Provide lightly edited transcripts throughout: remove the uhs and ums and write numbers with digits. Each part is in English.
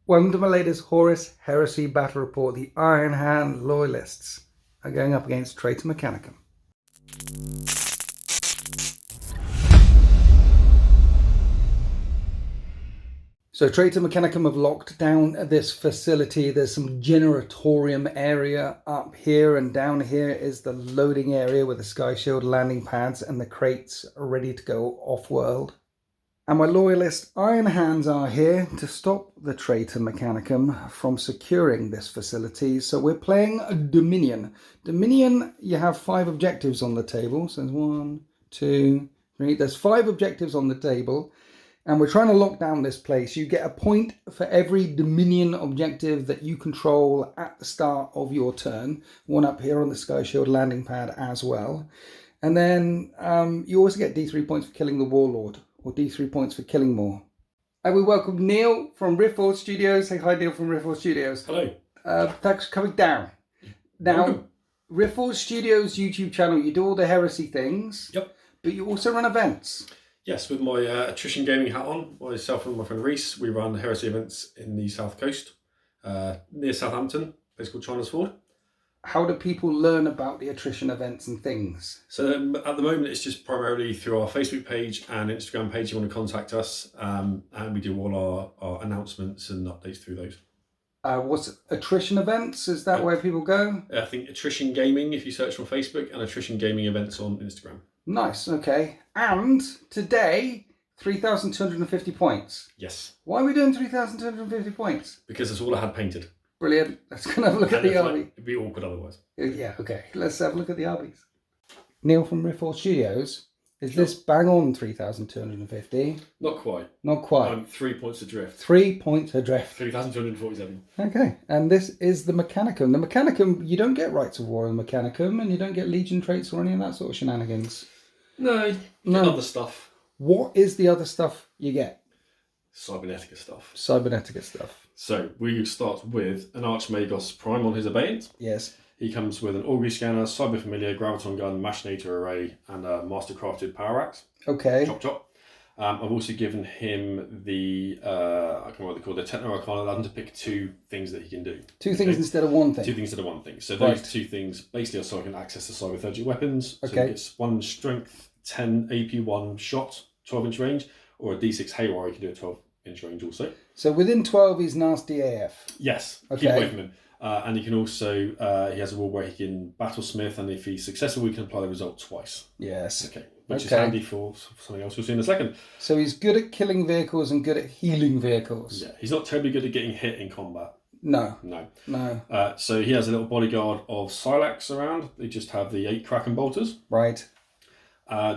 Welcome to my latest Horus Heresy battle report. The Iron Hand Loyalists are going up against Traitor Mechanicum. So Traitor Mechanicum have locked down this facility. There's some generatorium area up here, and down here is the loading area with the Sky Shield landing pads and the crates are ready to go off-world. And my loyalist Iron Hands are here to stop the Traitor Mechanicum from securing this facility. So we're playing a Dominion. Dominion, you have 5 objectives on the table. So there's 1, 2, 3. There's 5 objectives on the table. And we're trying to lock down this place. You get a point for every Dominion objective that you control at the start of your turn. One up here on the Sky Shield landing pad as well. And then you also get D3 points for killing the Warlord, or D3 points for killing more. And we welcome Neil from Riftforge Studios. Say hi, Neil from Riftforge Studios. Hello. Thanks for coming down. Now, Riftforge Studios YouTube channel, you do all the heresy things. Yep. But you also run events. Yes, with my attrition gaming hat on, myself and my friend Reese, we run heresy events in the South Coast, near Southampton, a place called China's Ford. How do people learn about the attrition events and things? So at the moment, it's just primarily through our Facebook page and Instagram page. You want to contact us, and we do all our announcements and updates through those. What's attrition events? Is that where people go? I think attrition gaming, if you search on Facebook, and attrition gaming events on Instagram. Nice, okay. And today, 3,250 points. Yes. Why are we doing 3,250 points? Because that's all I had painted. Brilliant. Let's go and have a look at the army. It'd be awkward otherwise. Yeah, okay. Let's have a look at the armies. Neil from Riftforge Studios. Is this bang on 3,250? Not quite. Not quite. I'm 3 points adrift. 3 points adrift. 3,247. Okay, and this is the Mechanicum. The Mechanicum, you don't get Rights of War in the Mechanicum, and you don't get Legion traits or any of that sort of shenanigans. No, other stuff. What is the other stuff you get? Cybernetica stuff. Cybernetica stuff. So we start with an Archmagos Prime on his Abeyance. Yes. He comes with an Augury Scanner, Cyber Familiar, Graviton Gun, Machinator Array, and a Mastercrafted Power Axe. Okay. Chop chop. I've also given him the, I can't remember what they're called, the Techno Arcana, allowed him to pick 2 things that he can do. 2 things instead of 1 thing? 2 things instead of 1 thing. So those 2 things basically are so I can access the Cyber 30 weapons. Okay. So he gets 1 Strength, 10 AP, 1 Shot, 12-inch range, or a D6 Haywire, you can do a 12-inch range also. So within 12 he's nasty AF? Yes, okay. Keep away from him. And he can also, he has a rule where he can Battlesmith, and if he's successful, we can apply the result twice. Yes. Okay, which is handy for something else we'll see in a second. So he's good at killing vehicles and good at healing vehicles. Yeah, he's not terribly good at getting hit in combat. No. No. So he has a little bodyguard of Silax around. They just have the 8 Kraken Bolters. Right.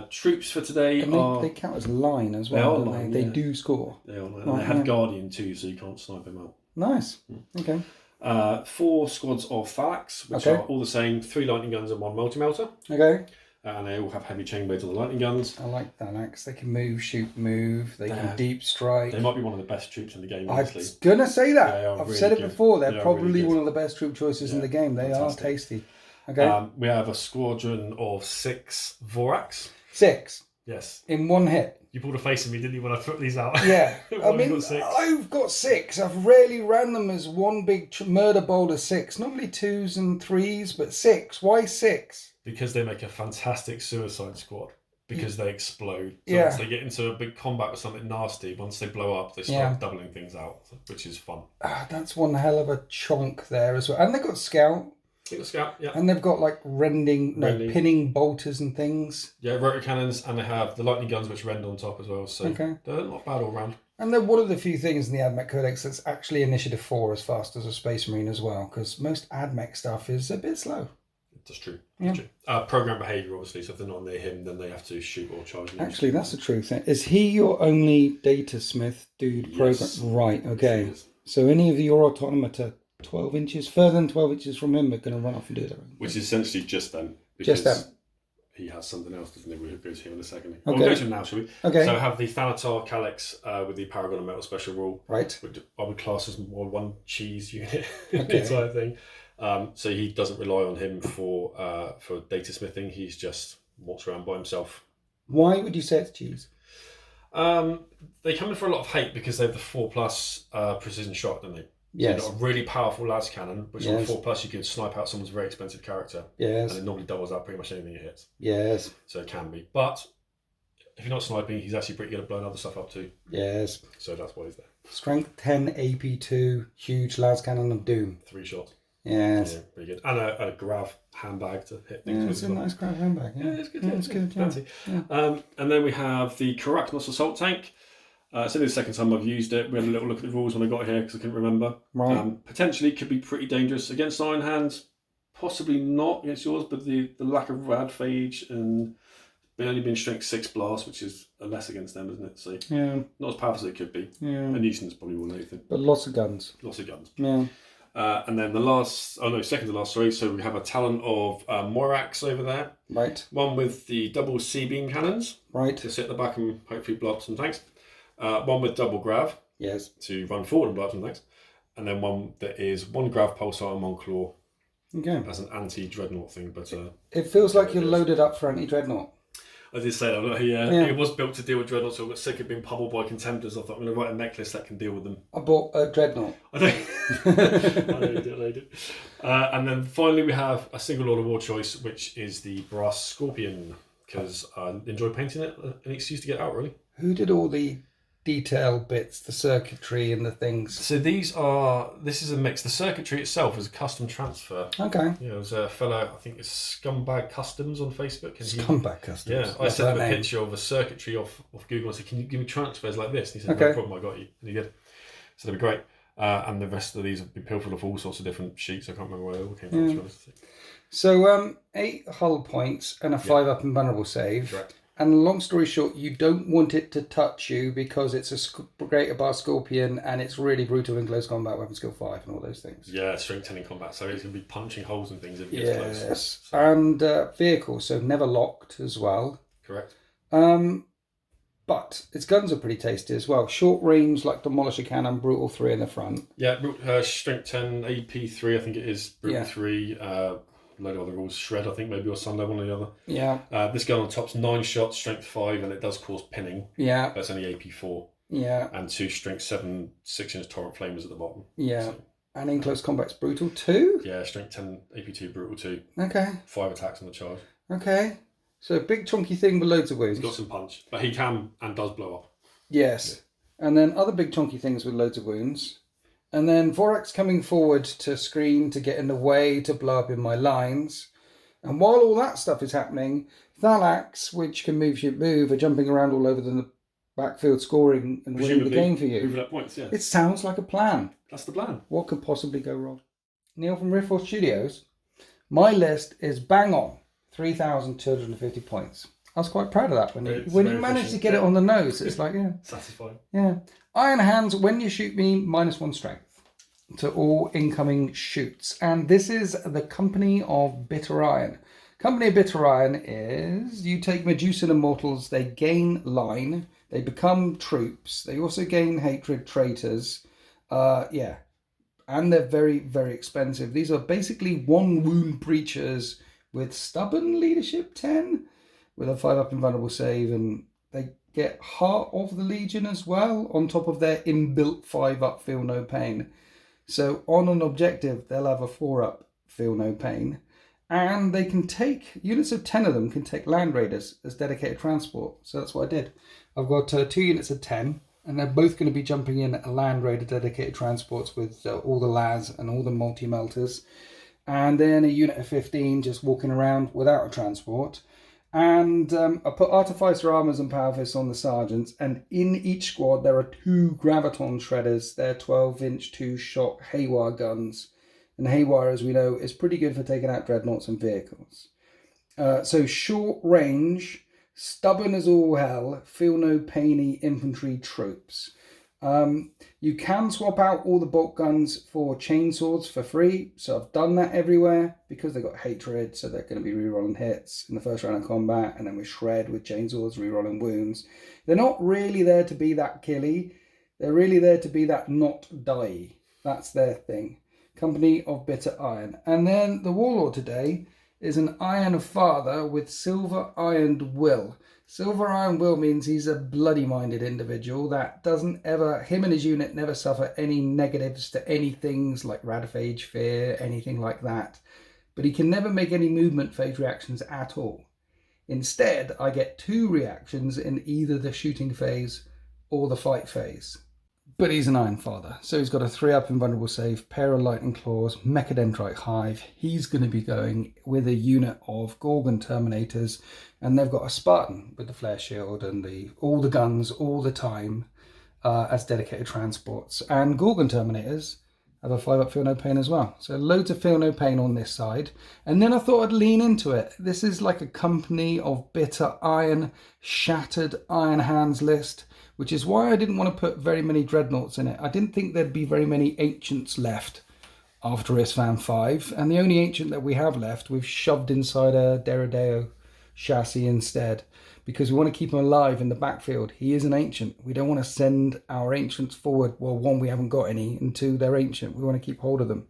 Troops for today they count as line as well, don't line, they? yeah. They do score. They are line. And they have Guardian too, so you can't snipe him out. Nice. Okay. 4 squads of Thalax, which are all the same, 3 lightning guns and 1 multi-melter. Okay. And they all have heavy chain blades on the lightning guns. I like Thalax. They can move, shoot, move. They can deep strike. They might be one of the best troops in the game, honestly. I was going to say that. I've really said it good. before. They're probably really one of the best troop choices in the game. They fantastic. are tasty. Okay. We have a squadron of 6 Vorax. 6? Yes. In 1 hit? You pulled a face at me, didn't you, when I put these out? Yeah. I mean, got 6? I've got 6. I've rarely ran them as one big murder bowl of 6. Normally 2s and 3s, but 6. Why 6? Because they make a fantastic suicide squad. Because they explode. So yeah. Once they get into a big combat with something nasty, once they blow up, they start doubling things out, which is fun. That's one hell of a chunk there as well. And they've got Scout. They've got Scout, yeah. And they've got like pinning bolters and things. Yeah, rotor cannons, and they have the lightning guns which rend on top as well. So they're not bad all round. And they're one of the few things in the AdMech Codex that's actually Initiative 4 as fast as a Space Marine as well, because most AdMech stuff is a bit slow. That's true. That's true. Program behaviour, obviously, so if they're not near him, then they have to shoot or charge. Actually, that's the true thing. Is he your only data smith dude program? Yes. Right, okay. So any of your automata 12 inches, further than 12 inches from him, are going to run off and do their own. Which is essentially just them. Just them. He has something else, doesn't he? We'll go to him in a second. Okay. We'll go to him now, shall we? Okay. So I have the Thanatar Calyx with the Paragon of Metal special rule. Right. Which I would class as more 1 cheese unit in the entire thing. So he doesn't rely on him for data smithing. He's just walks around by himself. Why would you say it's cheese? They come in for a lot of hate because they have the 4+ precision shot, don't they? So Yes. you've got a really powerful las cannon, which on Yes. 4+ you can snipe out someone's very expensive character. Yes. And it normally doubles out pretty much anything it hits. Yes. So it can be. But if you're not sniping, he's actually pretty good at blowing other stuff up too. Yes. So that's why he's there. Strength 10 AP2, huge las cannon of doom. 3 shots. Yes. Yeah, pretty good. And a grav handbag to hit things Yeah, with. it's a nice grab handbag. Yeah, it's good. Yeah, it's good. Yeah. Fancy. Yeah. And then we have the Carachnos assault tank. It's only the second time I've used it. We had a little look at the rules when I got here because I couldn't remember. Right. Potentially could be pretty dangerous against Iron Hands. Possibly not against yours, but the lack of rad phage and only being strength 6 blast, which is a less against them, isn't it? So Yeah. not as powerful as it could be. Yeah. And nuisance probably will anything. But lots of guns. Lots of guns. Yeah. And then second to last, sorry. So we have a talent of Morax over there. Right. One with the double C-beam cannons. Right. To sit at the back and hopefully blow up some tanks. One with double grav. Yes. To run forward and blow up some tanks. And then one that is 1 grav pulsar and 1 claw. Okay. As an anti-dreadnought thing, but... it feels like you're loaded up for anti-dreadnought. I did say that. It was built to deal with dreadnoughts, so I got sick of being pummeled by contemptors. I thought I'm going to write a mech list that can deal with them. I bought a dreadnought. I know. I did. And then finally we have a single Lord of War choice, which is the Brass Scorpion, because I enjoy painting it. An excuse to get out, really. Who did all the detail bits, the circuitry and the things? So this is a mix. The circuitry itself is a custom transfer. Okay. Yeah, it was a fellow, I think it's Scumbag Customs on Facebook. And Scumbag Customs. Yeah, I sent him a picture of a circuitry off Google and said, "Can you give me transfers like this?" And he said, Okay. "No problem, I got you." And he did. So that'd be great. And the rest of these have been pilfered off all sorts of different sheets. I can't remember where they all came from. To be honest. So 8 hull points and a 5 up invulnerable save. Correct. And long story short, you don't want it to touch you because it's a greater bar Scorpion and it's really brutal in close combat, weapon skill 5 and all those things. Yeah, strength 10 in combat, so it's going to be punching holes and things if it gets close. Yes. So. And vehicle, so never locked as well. Correct. But its guns are pretty tasty as well. Short range, like Demolisher Cannon, Brutal 3 in the front. Yeah, strength 10, AP3, I think it is. Brutal 3, load of other rules, Shred, I think, maybe, or Sunday, one or the other. Yeah. This gun on top's 9 shots, strength 5, and it does cause pinning. Yeah. That's only AP4. Yeah. And 2 strength 7, 6-inch torrent flamers at the bottom. Yeah. So, and in close combat's Brutal 2? Yeah, strength 10, AP2, Brutal 2. Okay. 5 attacks on the charge. Okay. So big chunky thing with loads of wounds. He's got some punch, but he can and does blow up. Yes. Yeah. And then other big chunky things with loads of wounds. And then Vorax coming forward to screen, to get in the way, to blow up in my lines. And while all that stuff is happening, Thalax, which can move, are jumping around all over the backfield, scoring and winning the game for you. Moving up points, yeah. It sounds like a plan. That's the plan. What could possibly go wrong? Neil from Riftforce Studios. My list is bang on 3,250 points. I was quite proud of that when you managed to get it on the nose. It's like, yeah. Satisfying. Yeah. Iron Hands, when you shoot me, -1 strength to all incoming shoots. And this is the Company of Bitter Iron. Company of Bitter Iron is, you take Medusan Immortals, they gain line, they become troops, they also gain hatred traitors. And they're very, very expensive. These are basically 1 wound breachers with stubborn leadership 10, with a 5 up invulnerable save, and they get Heart of the Legion as well, on top of their inbuilt 5 up Feel No Pain. So on an objective, they'll have a 4 up Feel No Pain. And they can take, units of 10 of them can take Land Raiders as dedicated transport. So that's what I did. I've got 2 units of 10, and they're both going to be jumping in Land Raider dedicated transports with all the LAS and all the multi-melters. And then a unit of 15 just walking around without a transport. And I put Artificer Armors and Power Fists on the Sergeants. And in each squad, there are 2 Graviton Shredders. They're 12-inch 2-shot Haywire guns. And Haywire, as we know, is pretty good for taking out dreadnoughts and vehicles. So short range, stubborn as all hell, feel no painy infantry troops. You can swap out all the bolt guns for chainswords for free. So I've done that everywhere because they've got hatred. So they're going to be rerolling hits in the first round of combat. And then we shred with chainswords, rerolling wounds. They're not really there to be that killy. They're really there to be that not die. That's their thing. Company of Bitter Iron. And then the Warlord today is an Iron Father with Silver Ironed Will. Silver Iron Will means he's a bloody-minded individual that doesn't ever, him and his unit never suffer any negatives to any things like Radaphage, Fear, anything like that. But he can never make any movement phase reactions at all. Instead, I get 2 reactions in either the shooting phase or the fight phase. But he's an Iron Father, so he's got a 3-up invulnerable save, pair of lightning claws, Mechadendrite Hive. He's going to be going with a unit of Gorgon Terminators, and they've got a Spartan with the flare shield and all the guns all the time as dedicated transports. And Gorgon Terminators have a 5-up Feel No Pain as well. So loads of Feel No Pain on this side. And then I thought I'd lean into it. This is like a company of bitter iron, shattered Iron Hands list, which is why I didn't want to put very many Dreadnoughts in it. I didn't think there'd be very many Ancients left after Isfan 5. And the only Ancient that we have left, we've shoved inside a Deredeo chassis instead, because we want to keep him alive in the backfield. He is an Ancient. We don't want to send our Ancients forward. Well, 1, we haven't got any, and 2, they're Ancient. We want to keep hold of them.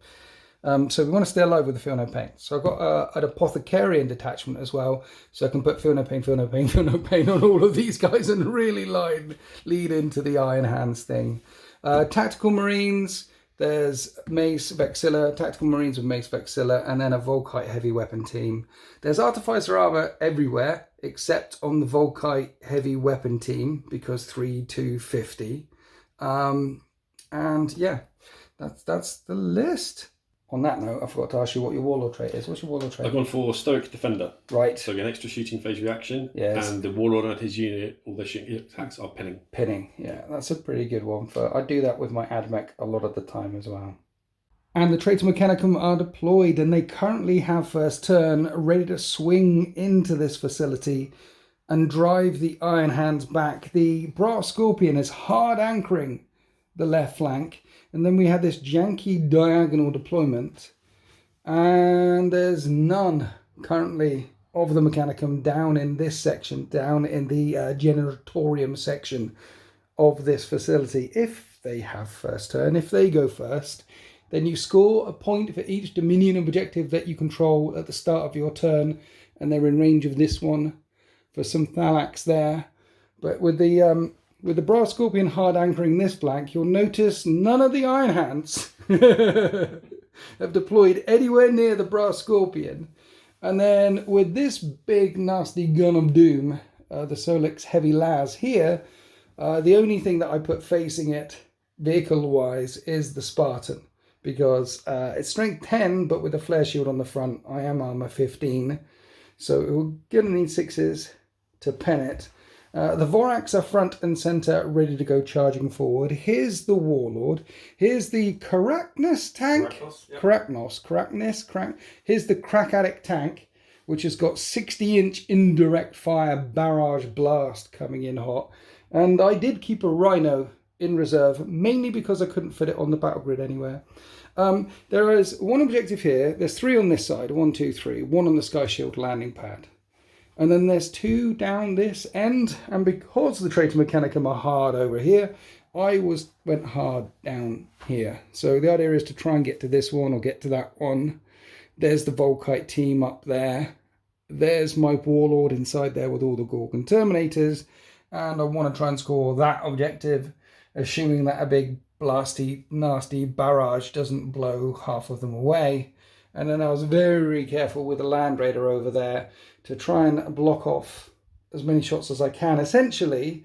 So we want to stay alive with the Feel No Pain. So I've got an Apothecarian detachment as well, so I can put Feel No Pain, Feel No Pain, Feel No Pain on all of these guys and really lead into the Iron Hands thing. Tactical Marines, there's Mace Vexilla, Tactical Marines with Mace Vexilla, and then a Volkite Heavy Weapon team. There's Artificer Armor everywhere, except on the Volkite Heavy Weapon team, because 3, 2, 50. And yeah, that's the list. On that note, I forgot to ask you what your Warlord trait is. What's your Warlord trait? I've gone for Stoic Defender. Right. So an extra shooting phase reaction. Yes. And the Warlord and his unit, all their shooting attacks are pinning. Pinning, yeah. That's a pretty good one. I do that with my Badmech a lot of the time as well. And the traits of Mechanicum are deployed, and they currently have first turn, ready to swing into this facility and drive the Iron Hands back. The Brass Scorpion is hard anchoring the left flank. And then we had this janky diagonal deployment, and there's none currently of the Mechanicum down in this section, down in the Generatorium section of this facility. If they have first turn, if they go first, then you score a point for each Dominion objective that you control at the start of your turn, and they're in range of this one for some Thalax there. But with the Brass Scorpion hard anchoring this flank, you'll notice none of the Iron Hands have deployed anywhere near the Brass Scorpion. And then with this big nasty gun of doom, the Solix Heavy Las here, the only thing that I put facing it vehicle-wise is the Spartan, because it's strength 10, but with a flare shield on the front. I am armor 15, so we're going to need 6s to pen it. The Vorax are front and centre, ready to go charging forward. Here's the Warlord. Here's the Caractnus tank. Here's the Crack Addict tank, which has got 60-inch indirect fire barrage blast coming in hot. And I did keep a Rhino in reserve, mainly because I couldn't fit it on the battle grid anywhere. There is one objective here. There's 3 on this side. 1, 2, 3. 1 on the Sky Shield landing pad. And then there's 2 down this end, and because the Traitor Mechanicum are hard over here, I went hard down here. So the idea is to try and get to this one or get to that one. There's the Volkite team up there. There's my Warlord inside there with all the Gorgon Terminators, and I want to try and score that objective, assuming that a big blasty, nasty barrage doesn't blow half of them away. And then I was very careful with the Land Raider over there to try and block off as many shots as I can. Essentially,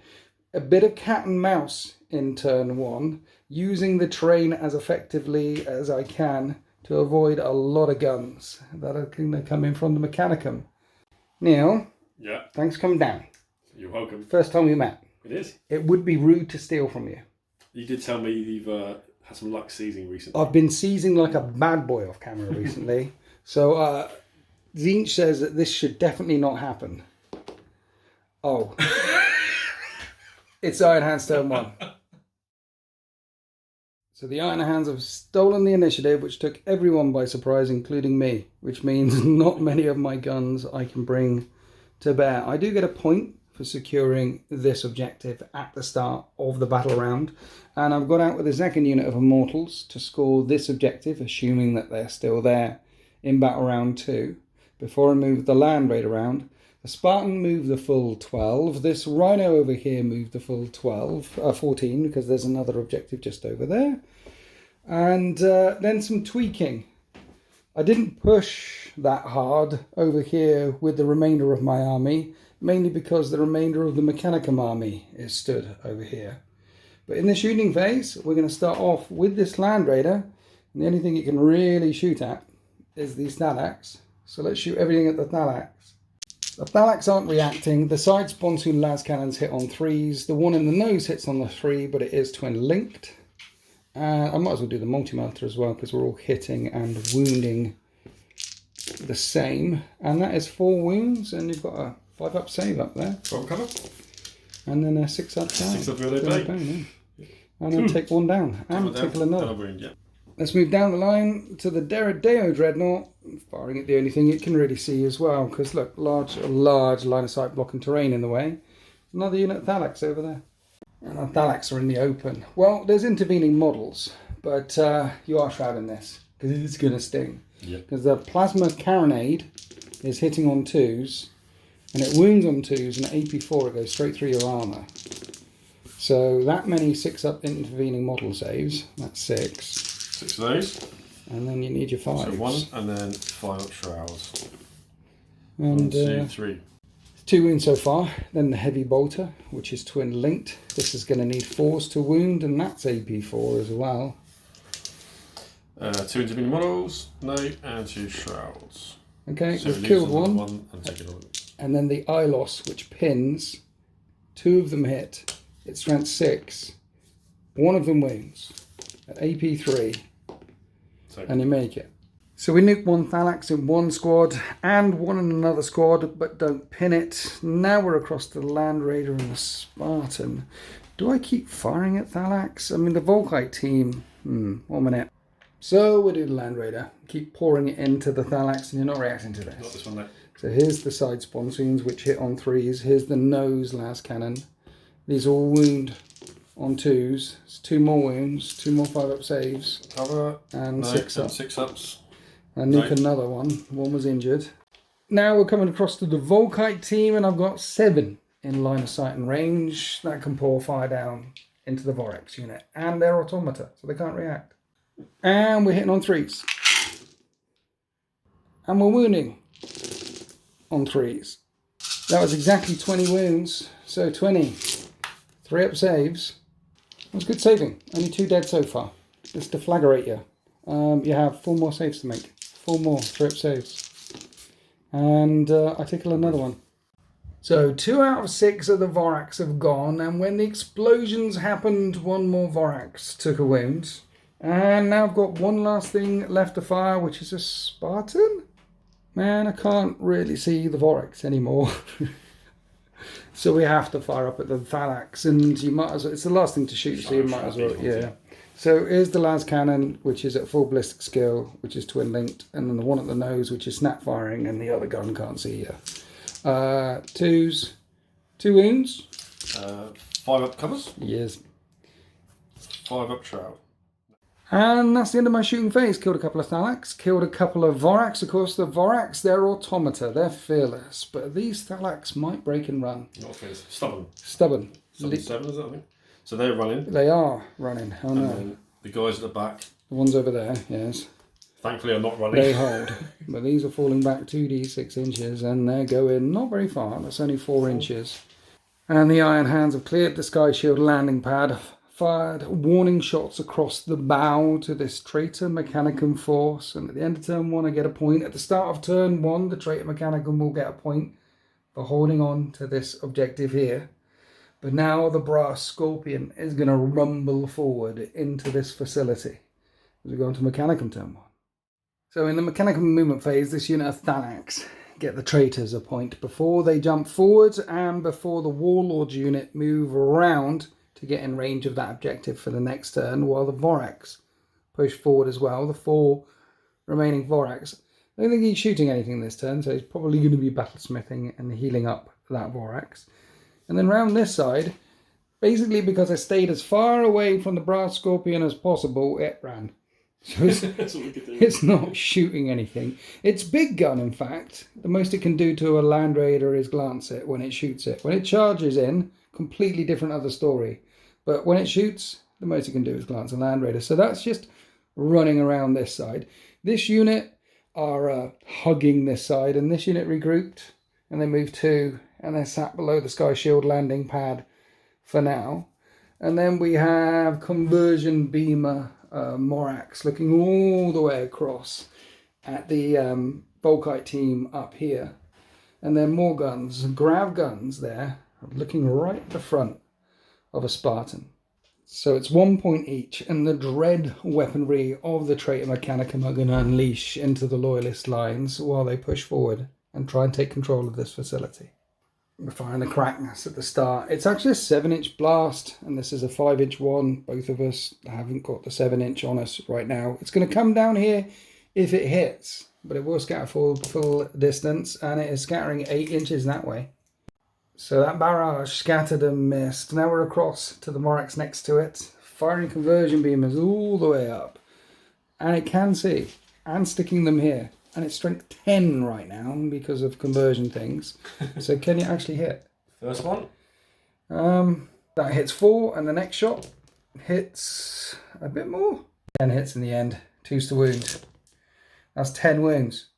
a bit of cat and mouse in turn 1, using the terrain as effectively as I can to avoid a lot of guns that are going to come in from the Mechanicum. Neil, yeah, thanks for coming down. You're welcome. First time we met. It is. It would be rude to steal from you. You did tell me you've had some luck seizing recently. I've been seizing like a bad boy off camera recently. So Zinch says that this should definitely not happen. Oh. It's Iron Hands turn 1. So the Iron Hands have stolen the initiative, which took everyone by surprise, including me, which means not many of my guns I can bring to bear. I do get a point for securing this objective at the start of the battle round, and I've got out with a second unit of Immortals to score this objective, assuming that they're still there in battle round 2. before I moved the Land Raider around. The Spartan moved the full 12. This Rhino over here moved the full 14 because there's another objective just over there. And then some tweaking. I didn't push that hard over here with the remainder of my army, mainly because the remainder of the Mechanicum army is stood over here. But in the shooting phase, we're going to start off with this Land Raider, and the only thing you can really shoot at is these Thalax. So let's shoot everything at the Thalax. The Thalax aren't reacting. The side sponsoon las cannons hit on 3s. The one in the nose hits on the 3, but it is twin linked. I might as well do the multi-melter as well, because we're all hitting and wounding the same. And that is 4 wounds, and you've got a 5-up save up there. Front cover. And then a 6-up down. 6-up for the down, yeah. And then take 1 down. And tickle another. Wound, yeah. Let's move down the line to the Deredeo Dreadnought, firing at the only thing it can really see as well, because look, large line of sight blocking terrain in the way. Another unit of Thalax over there. And our Thalax are in the open. Well, there's intervening models, but you are shrouding this, because it's going to sting. Because the Plasma Carronade is hitting on 2s, and it wounds on 2s, and at AP4 it goes straight through your armour. So that many 6-up intervening model saves, that's 6. 6 of those. And then you need your 5s. So 1 and then 5 shrouds. And 1, 2, 3. 2 wounds so far. Then the Heavy Bolter, which is twin linked. This is going to need 4s to wound, and that's AP4 as well. 2 intervening models, no, and 2 shrouds. Okay, so we've killed one. And take another. And then the Ilos, which pins. 2 of them hit. It's strength 6. 1 of them wounds. At AP3. And you make it. So we nuke 1 Thalax in 1 squad and 1 in another squad, but don't pin it. Now we're across to the Land Raider and the Spartan. Do I keep firing at Thalax? I mean, the Volkite team. 1 minute. So we do the Land Raider. Keep pouring it into the Thalax, and you're not reacting to this. Not this one, no. So here's the side sponsoons, which hit on 3s. Here's the nose las cannon. These all wound on 2s. It's 2 more wounds, 2 more 5-up saves. Cover. And no, 6-up. 6-ups. And nuke another one. 1 was injured. Now we're coming across to the Volkite team, and I've got 7 in line of sight and range. That can pour fire down into the Vorax unit. And they're automata, so they can't react. And we're hitting on 3s. And we're wounding on 3s. That was exactly 20 wounds. So 20. 3-up saves. That was good saving. Only 2 dead so far. Just to flagrate you. You have 4 more saves to make. 4 more 3-up saves. And I tickle another one. So 2 out of 6 of the Vorax have gone. And when the explosions happened, 1 more Vorax took a wound. And now I've got 1 last thing left to fire, which is a Spartan. Man, I can't really see the Vorax anymore. So we have to fire up at the Thalax, and you might as well, it's the last thing to shoot, so you might as well, yeah. So here's the las cannon, which is at full ballistic skill, which is twin linked, and then the one at the nose, which is snap firing, and the other gun can't see you. 2s, 2 wounds. 5-up covers. Yes. 5-up shroud. And that's the end of my shooting phase. Killed a couple of Thalax, killed a couple of Vorax. Of course, the Vorax, they're automata, they're fearless. But these Thalax might break and run. Not fearless, stubborn. Stubborn. 7, is that, I think? So they're running. They are running, oh no. And then the guys at the back. The ones over there, yes. Thankfully, are not running. They hold. But these are falling back 2d 6 inches, and they're going not very far. That's only 4 inches. And the Iron Hands have cleared the Sky Shield landing pad. Fired warning shots across the bow to this traitor Mechanicum force, and at the end of turn 1 I get a point. At the start of turn 1 the traitor Mechanicum will get a point for holding on to this objective here. But now the brass Scorpion is going to rumble forward into this facility as we go into Mechanicum turn 1. So in the Mechanicum movement phase, this unit of Thalax get the traitors a point before they jump forward and before the Warlords unit move around to get in range of that objective for the next turn, while the Vorax push forward as well. The 4 remaining Vorax. I don't think he's shooting anything this turn, so he's probably going to be battlesmithing and healing up that Vorax. And then round this side, basically because I stayed as far away from the brass Scorpion as possible, it ran. So it's, That's all we could do. it's not shooting anything. Its big gun, in fact, the most it can do to a Land Raider is glance it when it shoots it. When it charges in, completely different other story. But when it shoots, the most it can do is glance a Land Raider. So that's just running around this side. This unit are hugging this side, and this unit regrouped, and they moved 2, and they're sat below the Sky Shield landing pad for now. And then we have Conversion Beamer Morax looking all the way across at the Volkite team up here. And then more guns, grav guns there, looking right at the front of a Spartan. So it's 1 point each, and the dread weaponry of the traitor Mechanicum are going to unleash into the Loyalist lines while they push forward and try and take control of this facility. We're firing the crackness at the start. It's actually a 7-inch blast, and this is a 5-inch one. Both of us haven't got the 7-inch on us right now. It's going to come down here if it hits, but it will scatter full distance, and it is scattering 8 inches that way. So that barrage scattered and missed. Now we're across to the Morax next to it, firing conversion beamers all the way up, and it can see, and sticking them here. And it's strength 10 right now because of conversion things. So can you actually hit? First one. That hits 4, and the next shot hits a bit more. 10 hits in the end. 2's to wound. That's 10 wounds.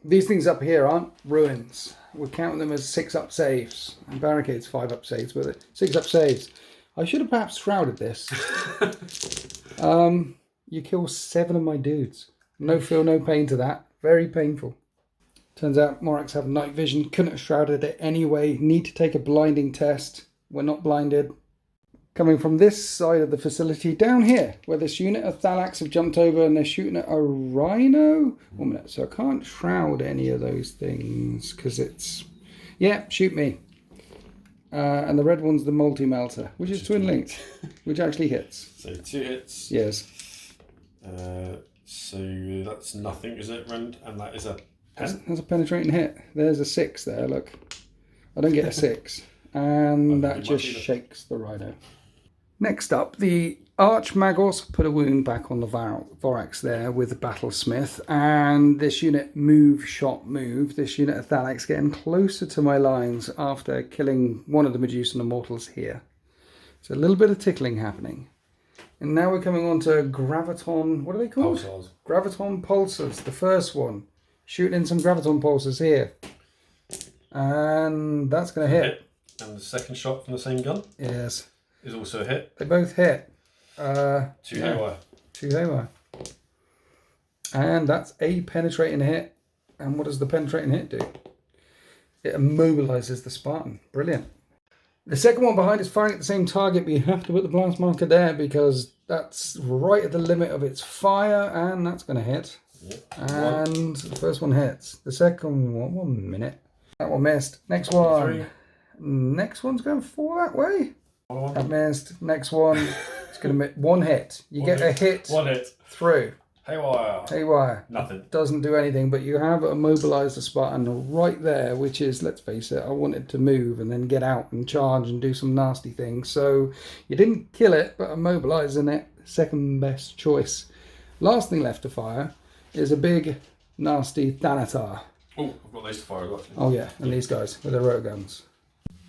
These things up here aren't ruins. We're counting them as 6-up saves. And barricades 5-up saves with it. 6-up saves. I should have perhaps shrouded this. You kill 7 of my dudes. No feel, no pain to that. Very painful. Turns out Morax have night vision. Couldn't have shrouded it anyway. Need to take a blinding test. We're not blinded. Coming from this side of the facility down here, where this unit of Thalax have jumped over and they're shooting at a Rhino. 1 minute. So I can't shroud any of those things because it's... Yeah, shoot me. And the red one's the multi-melter, which is twin linked, which actually hits. So 2 hits. Yes. So that's nothing, is it, Rend? And that is a That's a penetrating hit. There's a 6 there, look. I don't get a 6. And that just shakes the Rhino. Next up, the Archmagos put a wound back on the Vorax there with the Battlesmith. And this unit move. This unit of Thalax getting closer to my lines after killing one of the Medusan Immortals here. So a little bit of tickling happening. And now we're coming on to Graviton, what are they called? Pulsars. Graviton Pulsars, the first one. Shooting in some Graviton Pulsars here. And that's going to hit. And the second shot from the same gun? Yes. Is also a hit. They both hit. 2 haywire. 2 haywire. And that's a penetrating hit. And what does the penetrating hit do? It immobilizes the Spartan. Brilliant. The second one behind is firing at the same target, but you have to put the blast marker there because that's right at the limit of its fire, and that's going to hit. Yep. And the first one hits. The second one, 1 minute. That one missed. Next one. 3. Next one's going 4 that way. That missed. Next one. It's going to miss 1 hit. You get a hit 1 hit. through. Haywire. Haywire. Nothing. Doesn't do anything, but you have immobilized the Spartan right there, which is, let's face it, I wanted to move and then get out and charge and do some nasty things. So you didn't kill it, but immobilizing it, second best choice. Last thing left to fire is a big, nasty Thanatar. Oh, I've got those to fire as well. Oh yeah, and these guys with their rotor guns.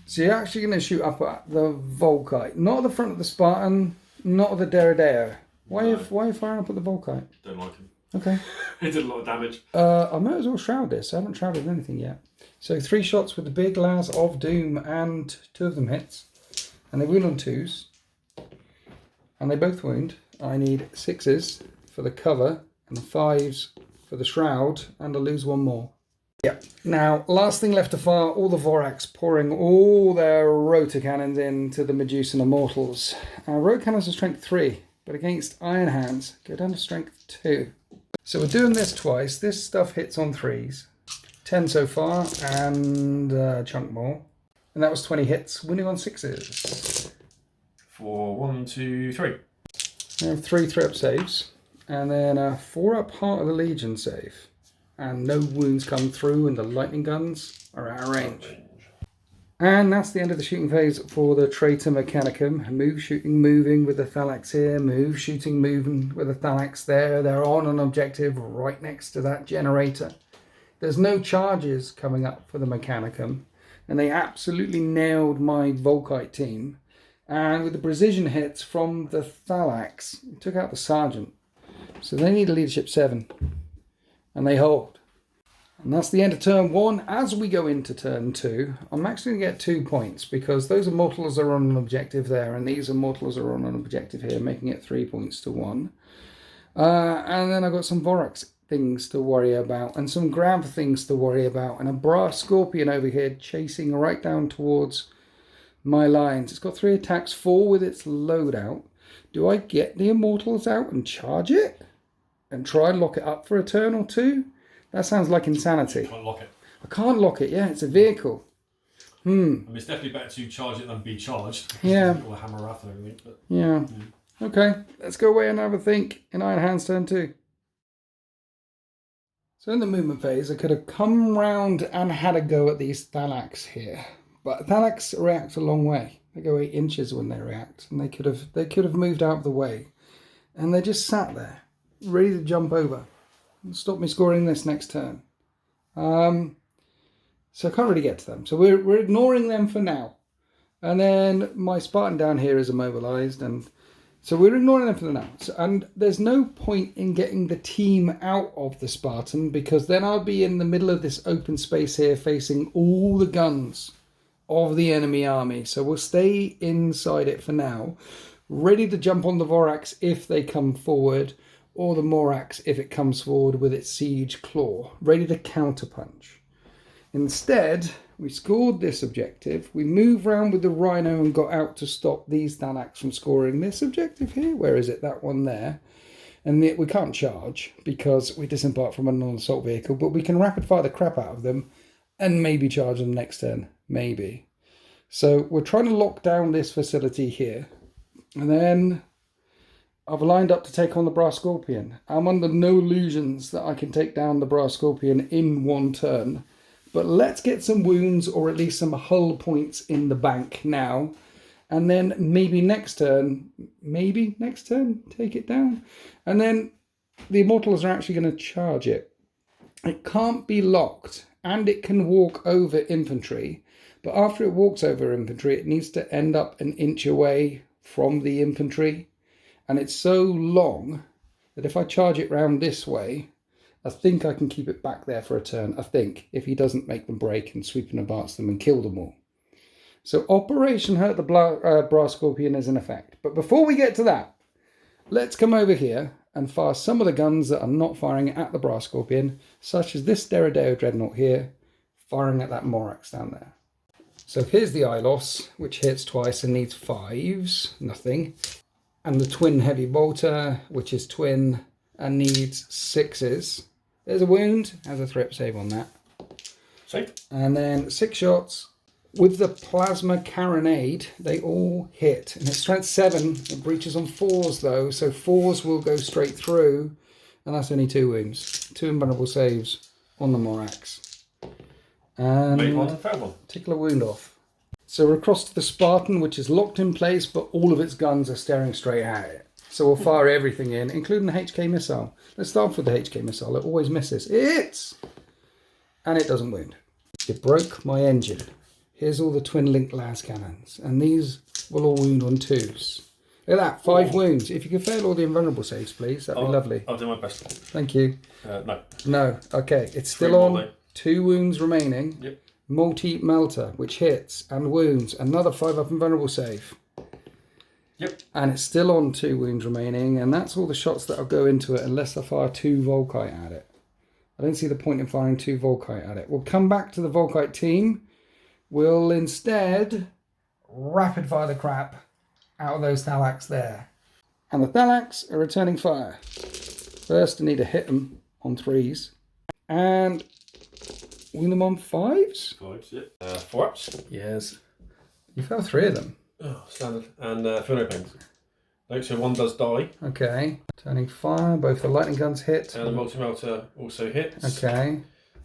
So you're actually going to shoot up at the Volkite, not at the front of the Spartan, not at the Derrideo. Why are you firing up at the Volkite? Don't like him. Okay. He did a lot of damage. I might as well shroud this. I haven't shrouded anything yet. So 3 shots with the big Las of Doom, and 2 of them hits. And they wound on 2s. And they both wound. I need 6s for the cover and 5s for the shroud, and I'll lose 1 more. Yeah. Now, last thing left to fire, all the Vorax pouring all their rotor cannons into the Medusan Immortals. Rotor cannons are strength 3, but against Iron Hands, go down to strength 2. So we're doing this twice. This stuff hits on 3s. 10 so far, and a chunk more. And that was 20 hits, winning on 6s. For 1, 2, 3. We have 3 3-up saves, and then a 4-up Heart of the Legion save. And no wounds come through, and the lightning guns are out of range. And that's the end of the shooting phase for the Traitor Mechanicum. Move, shooting, moving with the Thalax here. Move, shooting, moving with the Thalax there. They're on an objective right next to that generator. There's no charges coming up for the Mechanicum. And they absolutely nailed my Volkite team. And with the precision hits from the Thalax, it took out the Sergeant. So they need a leadership 7. And they hold. And that's the end of turn 1. As we go into turn 2, I'm actually going to get 2 points because those Immortals are on an objective there and these Immortals are on an objective here, making it 3 points to 1. And then I've got some Vorax things to worry about and some Grav things to worry about and a Brass Scorpion over here chasing right down towards my lines. It's got 3 attacks, 4 with its loadout. Do I get the Immortals out and charge it? And try and lock it up for a turn or 2? That sounds like insanity. You can't lock it. I can't lock it, yeah, it's a vehicle. I mean, it's definitely better to charge it than be charged. Yeah. Or hammer wrath and everything. But, Yeah. Okay, let's go away and have a think in Iron Hands turn 2. So in the movement phase, I could have come round and had a go at these Thalax here. But Thalax react a long way. They go 8 inches when they react. And they could have moved out of the way. And they just sat there, ready to jump over. Stop me scoring this next turn. So I can't really get to them. So we're ignoring them for now. And then my Spartan down here is immobilized. And so we're ignoring them for now. And there's no point in getting the team out of the Spartan because then I'll be in the middle of this open space here facing all the guns of the enemy army. So we'll stay inside it for now. Ready to jump on the Vorax if they come forward. Or the Morax if it comes forward with its siege claw, ready to counterpunch. Instead, we scored this objective. We moved round with the Rhino and got out to stop these Thalax from scoring this objective here. Where is it? That one there. And we can't charge because we disembark from a non-assault vehicle, but we can rapid fire the crap out of them and maybe charge them next turn. Maybe. So we're trying to lock down this facility here. And then I've lined up to take on the Brass Scorpion. I'm under no illusions that I can take down the Brass Scorpion in 1 turn. But let's get some wounds or at least some hull points in the bank now. And then maybe next turn, take it down. And then the Immortals are actually going to charge it. It can't be locked and it can walk over infantry. But after it walks over infantry, it needs to end up an inch away from the infantry. And it's so long that if I charge it round this way, I think I can keep it back there for a turn. I think, if he doesn't make them break and sweep and advance them and kill them all. So Operation Hurt the Brass Scorpion is in effect. But before we get to that, let's come over here and fire some of the guns that are not firing at the Brass Scorpion, such as this Derideo Dreadnought here, firing at that Morax down there. So here's the Ilos, which hits twice and needs 5s, nothing. And the twin heavy bolter, which is twin and needs 6s. There's a wound, has a threat save on that. Safe. And then 6 shots with the plasma carronade. They all hit. And it's strength 7. It breaches on 4s though, so 4s will go straight through. And that's only 2 wounds. 2 invulnerable saves on the Morax. And made one and found one. Tickler wound off. So we're across to the Spartan, which is locked in place, but all of its guns are staring straight at it. So we'll fire everything in, including the HK missile. Let's start with the HK missile. It always misses. It hits! And it doesn't wound. It broke my engine. Here's all the twin-linked las cannons. And these will all wound on 2s. Look at that, 5 wounds. If you could fail all the invulnerable saves, please, that'd be lovely. I'll do my best. Thank you. No. No, okay. It's still on. 2 wounds remaining. Yep. Multi-melter, which hits and wounds. Another 5-up invulnerable save. Yep. And it's still on 2 wounds remaining, and that's all the shots that'll go into it unless I fire 2 Volkite at it. I don't see the point in firing 2 Volkite at it. We'll come back to the Volkite team. We'll instead rapid fire the crap out of those Thalax there. And the Thalax are returning fire. First, I need to hit them on 3s. And wound them on 5s? 5s, yeah. 4 ups? Yes. You fell 3 of them. Oh, standard. And feel no pains. No, so 1 does die. Okay. Turning fire, both the lightning guns hit. And the multi-melter also hits. Okay.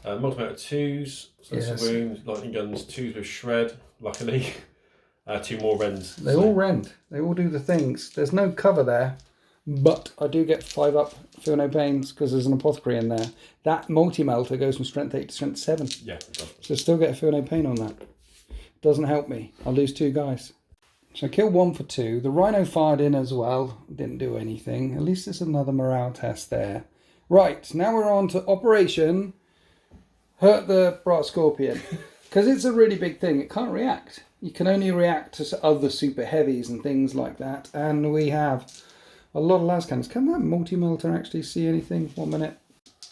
Multimeter 2s, so Yes. some wounds, lightning guns, 2s with shred, luckily. 2 more rends. They all rend. They all do the things. There's no cover there, but I do get 5 up, feel no pains, because there's an apothecary in there. That multi-melter goes from strength 8 to strength 7. Yeah, it does. So still get a feel no pain on that. Doesn't help me. I'll lose 2 guys. So I killed 1 for 2. The Rhino fired in as well. Didn't do anything. At least it's another morale test there. Right, now we're on to Operation Hurt the Brass Scorpion. Because it's a really big thing. It can't react. You can only react to other super heavies and things like that. And we have a lot of las cannons. Can that multi-melter actually see anything? 1 minute.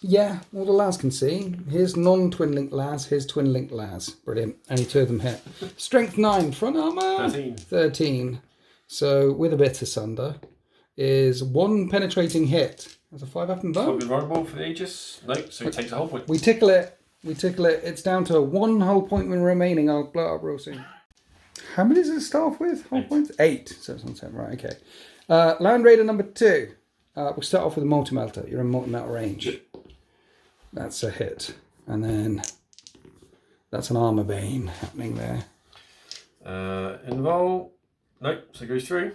Yeah, all the las can see. Here's non-twin link las. Here's twin link las. Brilliant. Only 2 of them hit. Strength 9. Front armor. 13. So with a bit asunder is 1 penetrating hit. That's a 5 up and bow. Not good vulnerable for the Aegis. No, so he takes a whole point. We tickle it. We tickle it. It's down to 1 whole point when remaining. I'll blow it up real soon. How many does it start off with? Whole points? 8. So it's on 10. Right, okay. Land Raider number 2. We'll start off with a multi-melter. You're in multi-melter range. That's a hit. And then that's an armor bane happening there. Invul. Nope, so it goes through.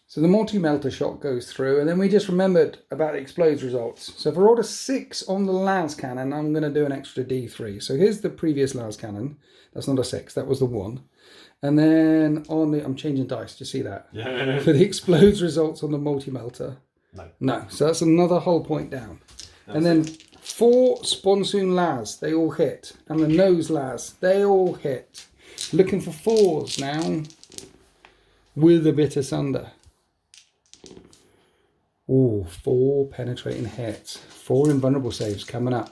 So the multi-melter shot goes through, and then we just remembered about the explodes results. So if I rolled a 6 on the las cannon, I'm going to do an extra D3. So here's the previous las cannon. That's not a 6, that was the 1. And then on the, I'm changing dice, do you see that? Yeah. For the explodes results on the multi-melter. No. So that's another whole point down. And then 4 sponsoon las, they all hit. And the nose las, they all hit. Looking for 4s now with a bit asunder. Ooh, 4 penetrating hits. 4 invulnerable saves coming up.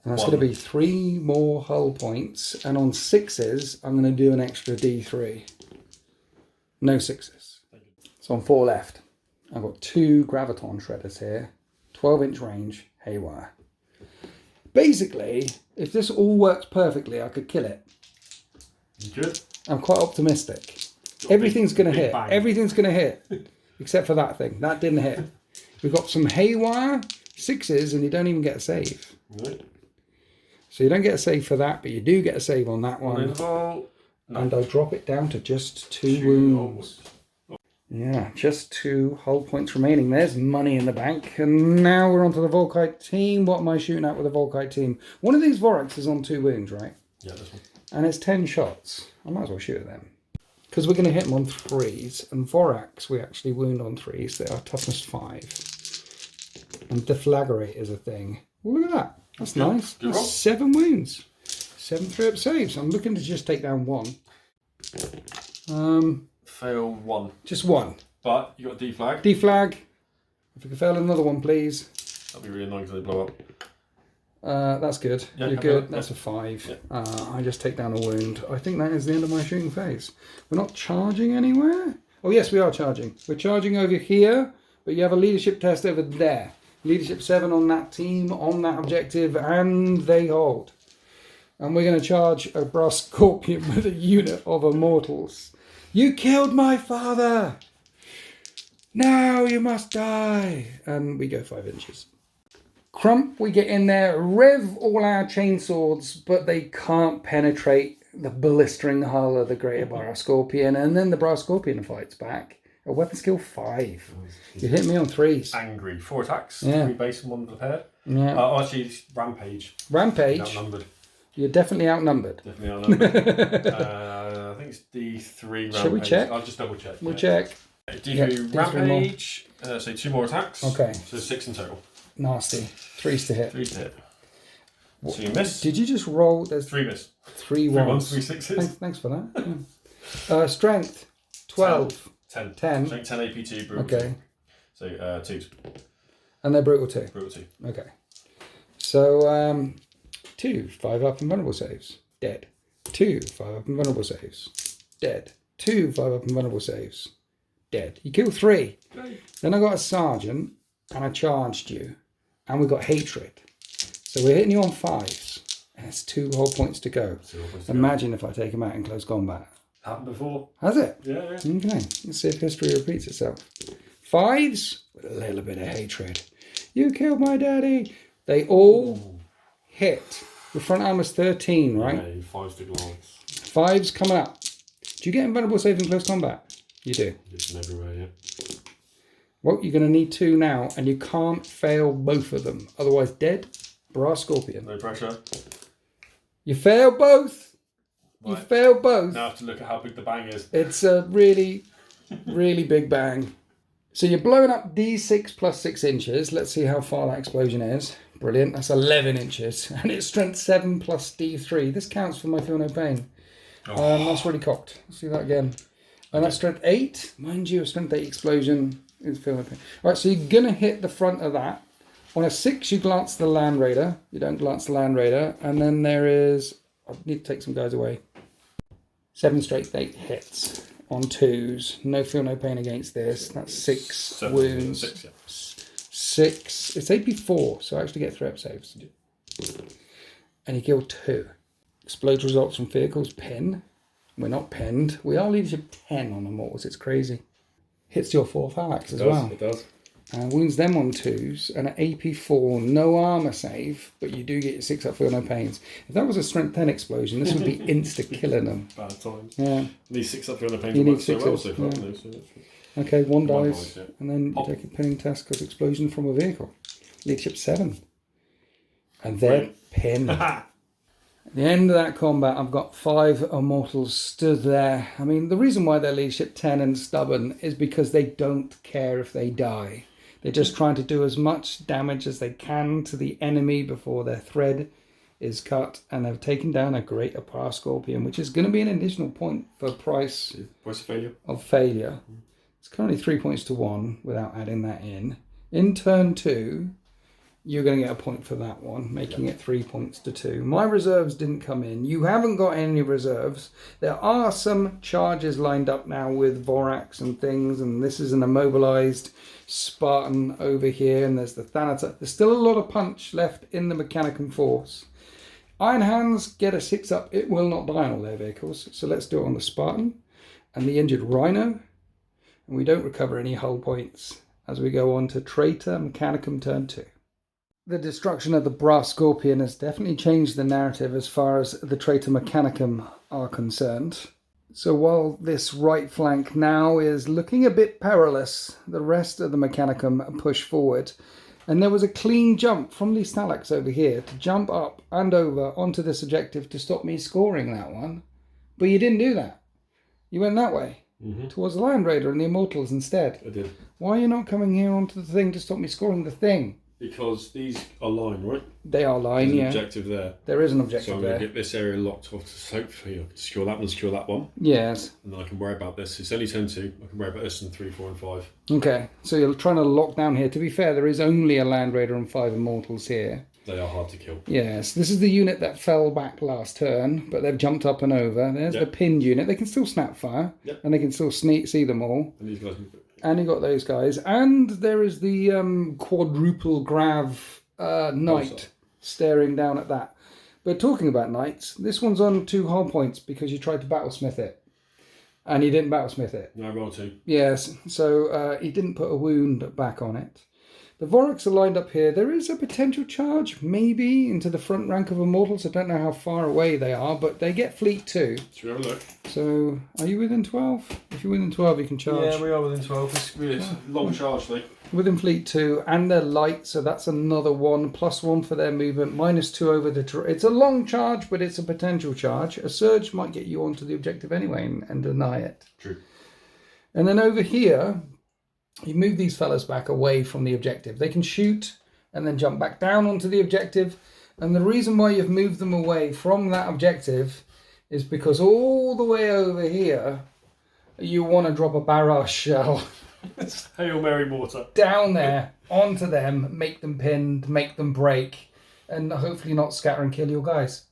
And that's going to be 3 more hull points. And on 6s, I'm going to do an extra D3. No 6s. So on 4 left. I've got 2 graviton shredders here. 12-inch range, haywire. Basically, if this all works perfectly, I could kill it. You could? I'm quite optimistic. Everything's going to hit. Bang. Everything's going to hit. Except for that thing. That didn't hit. We've got some haywire 6s and you don't even get a save. Right. So you don't get a save for that, but you do get a save on that one. No. And I'll drop it down to just 2 wounds. Yeah, just 2 hull points remaining. There's money in the bank. And now we're on to the Volkite team. What am I shooting at with the Volkite team? One of these Vorax is on 2 wounds, right? Yeah, this one. And it's 10 shots. I might as well shoot at them. Because we're going to hit them on 3s. And Vorax, we actually wound on 3s. They are toughness 5. And deflagrate is a thing. Well, look at that. That's nice. Good roll. 7 wounds. 7 3-up saves. I'm looking to just take down 1. Fail 1. Just 1. But you got deflag. Deflag. If we could fail another one, please. That'd be really annoying because they blow up. That's good. Yeah, You're okay, good. yeah. That's a 5. Yeah. I just take down a wound. I think that is the end of my shooting phase. We're not charging anywhere? Oh, yes, we are charging. We're charging over here, but you have a leadership test over there. Leadership 7 on that team, on that objective, and they hold. And we're going to charge a brass scorpion with a unit of immortals. You killed my father! Now you must die! And we go 5 inches. Crump, we get in there, rev all our chainswords, but they can't penetrate the blistering hull of the greater brass scorpion. And then the brass scorpion fights back. A weapon skill 5. You hit me on 3s. Angry. 4 attacks. Yeah. 3 base and 1 to the pair. Yeah. Actually, it's rampage. Rampage. Outnumbered. You're definitely outnumbered. Definitely outnumbered. I think it's D3 rampage. Shall we check? I'll just double check. We'll check. D3 Yeah, D3 rampage. So 2 more attacks. Okay. So 6 in total. Nasty. 3s to hit. 3 to hit. So you miss. Did you just roll? There's 3 miss. 3 3 ones. 1s, 3 6s. Thanks for that. Yeah. Strength 12. 10. 10. Strength 10 AP2, brutal. Okay. 2. So 2s. And they're brutal 2. Brutal 2. Okay. So 2 5-up and vulnerable saves. Dead. 2 5-up and vulnerable saves. Dead. 2 5-up and vulnerable saves. Dead. You killed 3. Okay. Then I got a sergeant and I charged you. And we got hatred. So we're hitting you on 5s. And it's 2 whole points to go. Imagine if I take him out in close combat. Happened before. Has it? Yeah. Okay. Let's see if history repeats itself. 5s with a little bit of hatred. You killed my daddy. They all hit. Your front armor's 13, right? Yeah, 5 to glance. 5's coming up. Do you get invulnerable save in close combat? You do. It's everywhere, yeah. Well, you're going to need 2 now, and you can't fail both of them. Otherwise, dead. Brass Scorpion. No pressure. You fail both. Right. You fail both. Now I have to look at how big the bang is. It's a really, really big bang. So you're blowing up D6 plus 6 inches. Let's see how far that explosion is. Brilliant. That's 11 inches. And it's strength 7 plus D3. This counts for my feel no pain. That's really cocked. Let's do that again. And that's strength 8. Mind you, a strength 8 explosion is feel no pain. Right, so you're going to hit the front of that. On a 6, you glance the Land Raider. You don't glance the Land Raider. And then there is... I need to take some guys away. 7 straight 8 hits. On 2s. No feel no pain against this. That's 6 wounds. 6, yeah. 6. It's AP 4, so I actually get 3 up saves. And you kill 2. Explodes results from vehicles. Pin. We're not pinned. We are leadership 10 on immortals. It's crazy. Hits your 4th Alex as well. It does. Wounds them on 2s. And at AP 4, no armor save, but you do get your 6 up feel no pains. If that was a strength 10 explosion, this would be insta-killing them. Bad times. Yeah. Need 6 up for the pain. You need so 6 well up, so far. yeah. No, so Okay, one One dies, dies, yeah. and then you take a pinning test because explosion from a vehicle. Leadership 7. And they're pinned. At the end of that combat, I've got 5 immortals stood there. I mean, the reason why they're leadership 10 and stubborn is because they don't care if they die. They're just trying to do as much damage as they can to the enemy before their thread is cut, and they've taken down a great Brass Scorpion, which is going to be an additional point for price Price of failure. It's currently 3 points to 1 without adding that in. In turn 2, you're going to get a point for that one, making it 3 points to 2. My reserves didn't come in. You haven't got any reserves. There are some charges lined up now with Vorax and things, and this is an immobilized Spartan over here, and there's the Thanatos. There's still a lot of punch left in the Mechanicum force. Iron Hands get a 6 up. It will not die on all their vehicles. So let's do it on the Spartan and the injured Rhino. And we don't recover any hull points as we go on to Traitor Mechanicum turn 2. The destruction of the Brass Scorpion has definitely changed the narrative as far as the Traitor Mechanicum are concerned. So while this right flank now is looking a bit perilous, the rest of the Mechanicum push forward. And there was a clean jump from these Stalax over here to jump up and over onto this objective to stop me scoring that one. But you didn't do that. You went that way. Towards the Land Raider and the Immortals instead. I did. Why are you not coming here onto the thing to stop me scoring the thing? Because these are line, right? They are line, There's yeah. an objective there. There is an So objective I'm going there. to get this area locked off to hopefully secure that one, secure that one. Yes. And then I can worry about this. It's only turn 2. I can worry about this in 3, 4 and 5. Okay, so you're trying to lock down here. To be fair, there is only a Land Raider and 5 Immortals here. They are hard to kill. Yes, this is the unit that fell back last turn, but they've jumped up and over. There's the pinned unit. They can still snap fire, and they can still see them all. And these guys... And you got those guys. And there is the quadruple grav knight staring down at that. But talking about knights, this one's on 2 hull points because you tried to battlesmith it. And you didn't battlesmith it. No, roll 2. Yes, so he didn't put a wound back on it. The Vorax are lined up here. There is a potential charge, maybe, into the front rank of Immortals. I don't know how far away they are, but they get fleet too. Should we have a look? So, are you within 12? If you're within 12, you can charge. Yeah, we are within 12. It's a long charge, though. Within fleet 2, and they're light, so that's another 1. +1 for their movement, -2 over the... It's a long charge, but it's a potential charge. A surge might get you onto the objective anyway and deny it. True. And then over here... You move these fellas back away from the objective. They can shoot and then jump back down onto the objective. And the reason why you've moved them away from that objective is because all the way over here, you want to drop a barrage shell. Hail Mary mortar. Down there, onto them, make them pinned, make them break, and hopefully not scatter and kill your guys.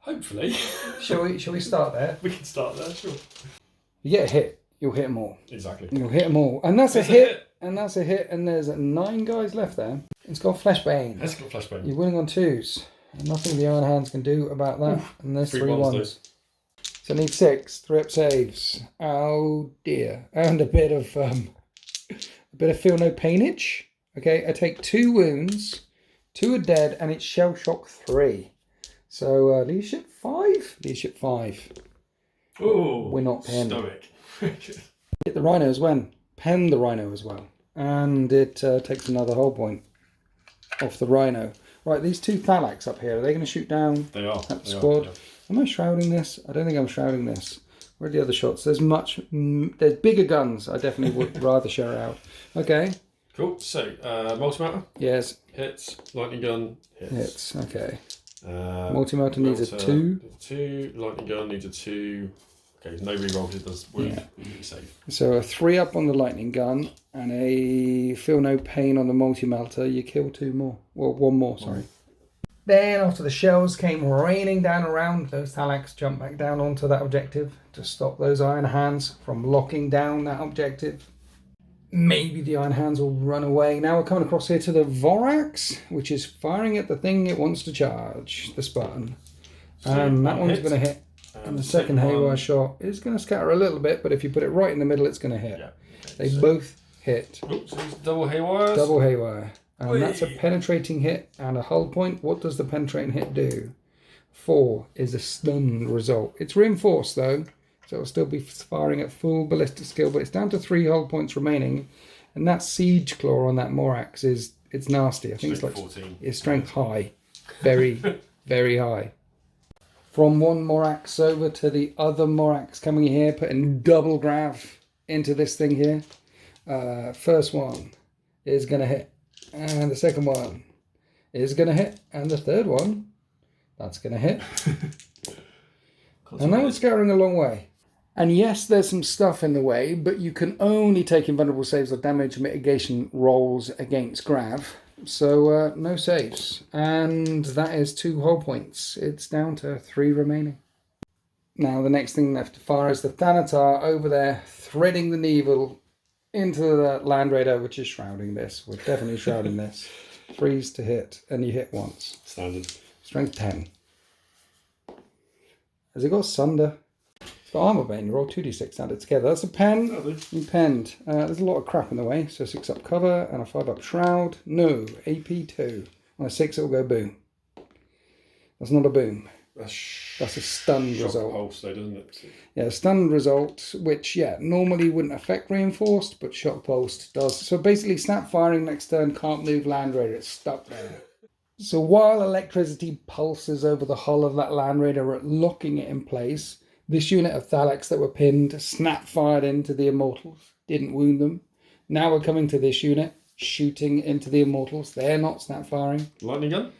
Hopefully. Shall we start there? We can start there, sure. You get a hit. You'll hit them all. Exactly. You'll hit them all. And that's a hit. And that's a hit. And there's 9 guys left there. It's got Fleshbane. It's got Fleshbane. You're winning on 2s. And nothing the Iron Hands can do about that. And there's 3 ones. So I need 6. 3 up saves. Oh dear. And a bit of feel no painage. Okay, I take 2 wounds. 2 are dead, and it's Shell Shock 3. So leadership 5? Leadership 5. Oh, we're not pinned. Stoic. Hit the rhino as well. Pen the rhino as well. And it takes another hull point off the rhino. Right, these 2 Thalax up here, are they going to shoot down They are. that squad? Am I shrouding this? I don't think I'm shrouding this. Where are the other shots? There's there's bigger guns. I definitely would rather share out. Okay. Cool. So, multi-mounter. Yes. Hits. Lightning gun. Hits. Okay. Multi-mounter needs a 2. 2. Lightning gun needs a 2. Okay, no reroll because it does wound. Yeah. Save. So a 3 up on the lightning gun and a feel no pain on the multi-melter. You kill 2 more. Well, 1 more, sorry. Then after the shells came raining down around, those Thalax jumped back down onto that objective to stop those Iron Hands from locking down that objective. Maybe the Iron Hands will run away. Now we're coming across here to the Vorax, which is firing at the thing it wants to charge, the Spartan. And that one's going to hit. And the second haywire shot is going to scatter a little bit, but if you put it right in the middle, it's going to hit. Yeah. Okay, they both hit. Oops, so it's double haywire. Double haywire. And that's a penetrating hit and a hull point. What does the penetrating hit do? 4 is a stun result. It's reinforced though, so it'll still be firing at full ballistic skill, but it's down to 3 hull points remaining. And that siege claw on that Morax it's nasty. I think it's like 14. It's strength high. Very, very high. From one Morax over to the other Morax coming here, putting double grav into this thing here. First one is going to hit. And the second one is going to hit. And the third one, that's going to hit. And that was scattering a long way. And yes, there's some stuff in the way, but you can only take invulnerable saves or damage mitigation rolls against grav. So no saves. And that is 2 hull points. It's down to 3 remaining. Now the next thing left to fire is the Thanatar over there, threading the Neville into the Land Raider, which is shrouding this. We're definitely shrouding this. 3s to hit, and you hit once. Standard. Strength 10. Has it got Sunder? It's got Armor Bane. You roll 2d6 added together. That's a pen. You penned. There's a lot of crap in the way. So 6 up cover and a 5 up shroud. No. AP 2. On a 6 it'll go boom. That's not a boom. That's a stunned result. Pulse, though, doesn't it? Yeah, stunned result, which, normally wouldn't affect reinforced, but shock pulse does. So basically, snap firing next turn, can't move Land Raider, it's stuck there. So while electricity pulses over the hull of that Land Raider, locking it in place, this unit of Thalax that were pinned snap fired into the Immortals, didn't wound them. Now we're coming to this unit, shooting into the Immortals. They're not snap firing. Lightning gun.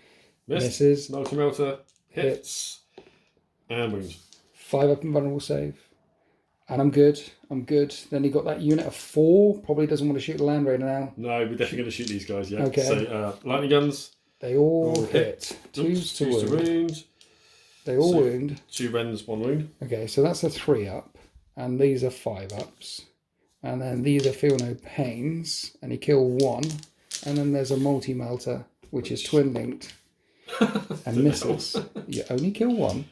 Misses. Multi-melter. Hits. And wounds. 5 up invulnerable save. And I'm good. Then you got that unit of 4. Probably doesn't want to shoot the Land Raider now. No, we're definitely going to shoot these guys, yeah. Okay. So, lightning guns. They all hit. 2s to wound. They all wound. 2 rends, 1 wound. Okay, so that's a 3 up. And these are 5 ups. And then these are feel no pains. And you kill 1. And then there's a multi-melter, which is twin linked. And misses. You only kill 1.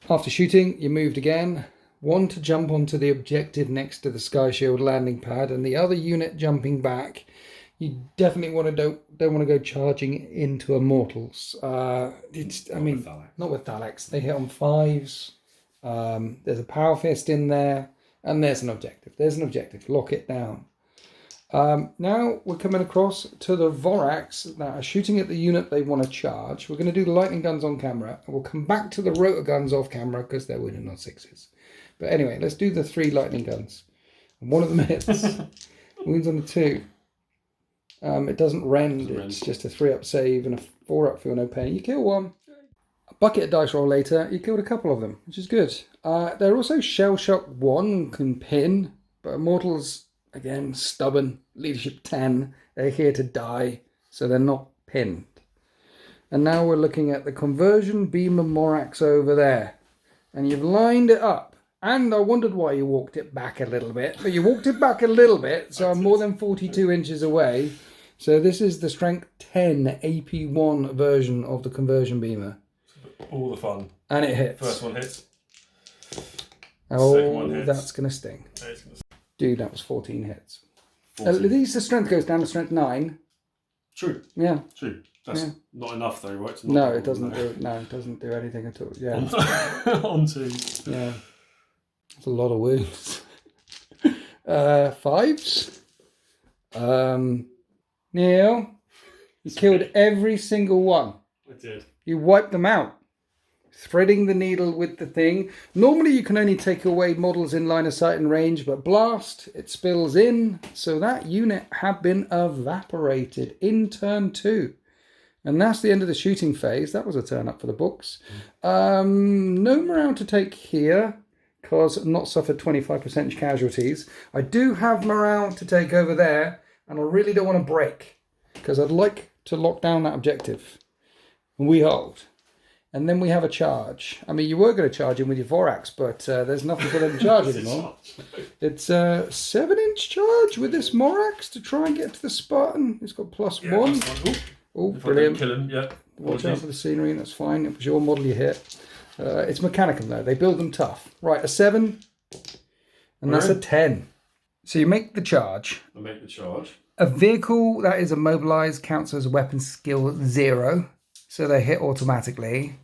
After shooting, you moved again. 1 to jump onto the objective next to the Sky Shield landing pad, and the other unit jumping back. You definitely don't want to go charging into Immortals. Not with Thalax. They hit on 5s. There's a Power Fist in there, and there's an objective. Lock it down. Now we're coming across to the Vorax that are shooting at the unit they want to charge. We're going to do the lightning guns on camera, and we'll come back to the rotor guns off camera because they're winning on 6s. But anyway, let's do the 3 lightning guns. And one of them hits. Wounds on the 2. It doesn't rend. It's just a 3 up save and a 4 up feel no pain. You kill 1. A bucket of dice roll later, you killed a couple of them, which is good. They're also Shell Shock 1 can pin, but Immortals, again, stubborn, leadership 10. They're here to die, so they're not pinned. And now we're looking at the conversion beam of Morax over there. And you've lined it up. And I wondered why you walked it back a little bit. But you walked it back a little bit, so I'm more than 42 inches away. So this is the strength 10 AP1 version of the conversion beamer. All the fun. And it hits. First one hits. Oh, Second one hits. That's going to sting. Dude, that was 14 hits. 14. At least the strength goes down to strength 9. True. Yeah. True. That's not enough though, right? No, it doesn't do. No, it doesn't do anything at all. Yeah. On 2. Yeah. That's a lot of wounds. 5s. Neil, you killed every single one. I did. You wiped them out. Threading the needle with the thing. Normally you can only take away models in line of sight and range, but blast, it spills in. So that unit had been evaporated in turn 2. And that's the end of the shooting phase. That was a turn up for the books. No morale to take here, because not suffered 25% casualties. I do have morale to take over there, and I really don't want to break, because I'd like to lock down that objective. And we hold. And then we have a charge. I mean, you were going to charge him with your Vorax, but there's nothing for them to charge anymore. It's a 7-inch charge with this Morax to try and get to the Spartan. It's got +1. Oh, brilliant. Kill him, yeah. Watch out for the scenery, that's fine. It was your model you hit. It's Mechanicum though. They build them tough. Right, a 7. And that's a 10. So you make the charge. I make the charge. A vehicle that is immobilized counts as a weapon skill 0. So they hit automatically.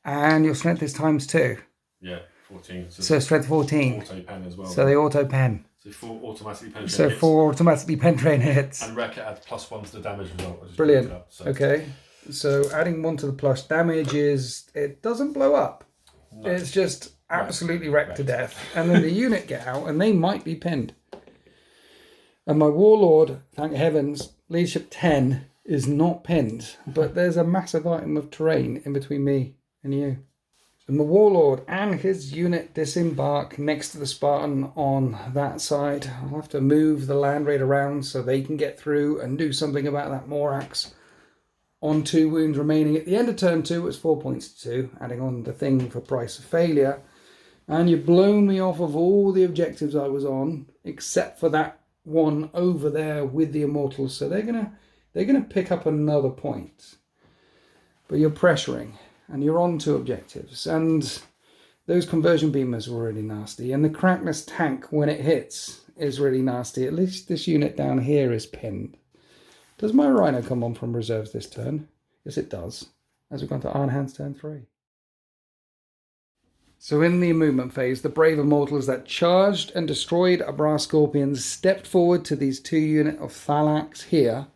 And your strength is ×2. Yeah, 14. So strength 14. Auto pen as well. So they auto pen. So 4 automatically penetrate So hits. 4 automatically penetrate hits. And Wrecker adds +1 to the damage result. Brilliant. So. Okay. So adding 1 to the plus damage is, it doesn't blow up. No. It's just absolutely wrecked to death. And then the unit get out and they might be pinned. And my Warlord, thank heavens, leadership 10 is not pinned. But there's a massive item of terrain in between me and you. And the Warlord and his unit disembark next to the Spartan on that side. I'll have to move the Land Raid around so they can get through and do something about that Morax. On 2 wounds remaining. At the end of turn 2, it was 4 points to 2, adding on the thing for price of failure. And you've blown me off of all the objectives I was on, except for that one over there with the Immortals. So they're gonna pick up another point. But you're pressuring. And you're on 2 objectives. And those conversion beamers were really nasty. And the Crackness tank, when it hits, is really nasty. At least this unit down here is pinned. Does my Rhino come on from reserves this turn? Yes, it does. As we've gone to Iron Hands turn 3. So in the movement phase, the brave immortals that charged and destroyed a Brass Scorpions stepped forward to these 2 units of Thalax here.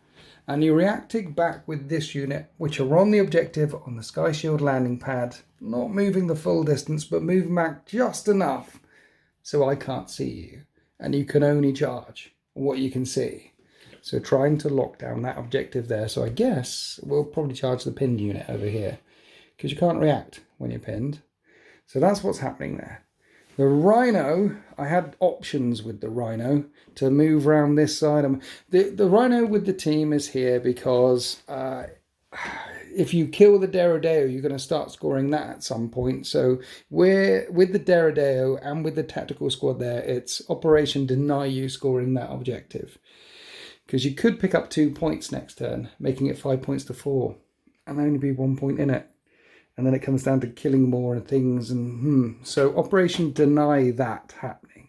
And you're reacting back with this unit, which are on the objective on the Sky Shield landing pad. Not moving the full distance, but moving back just enough so I can't see you. And you can only charge what you can see. So trying to lock down that objective there. So I guess we'll probably charge the pinned unit over here, because you can't react when you're pinned. So that's what's happening there. The Rhino, I had options with the Rhino to move around this side. The Rhino with the team is here because if you kill the Derodeo, you're going to start scoring that at some point. So we're with the Derodeo and with the tactical squad there, it's Operation Deny You scoring that objective. Because you could pick up 2 points next turn, making it 5 points to 4, and only be 1 point in it. And then it comes down to killing more and things. And So Operation Deny that happening.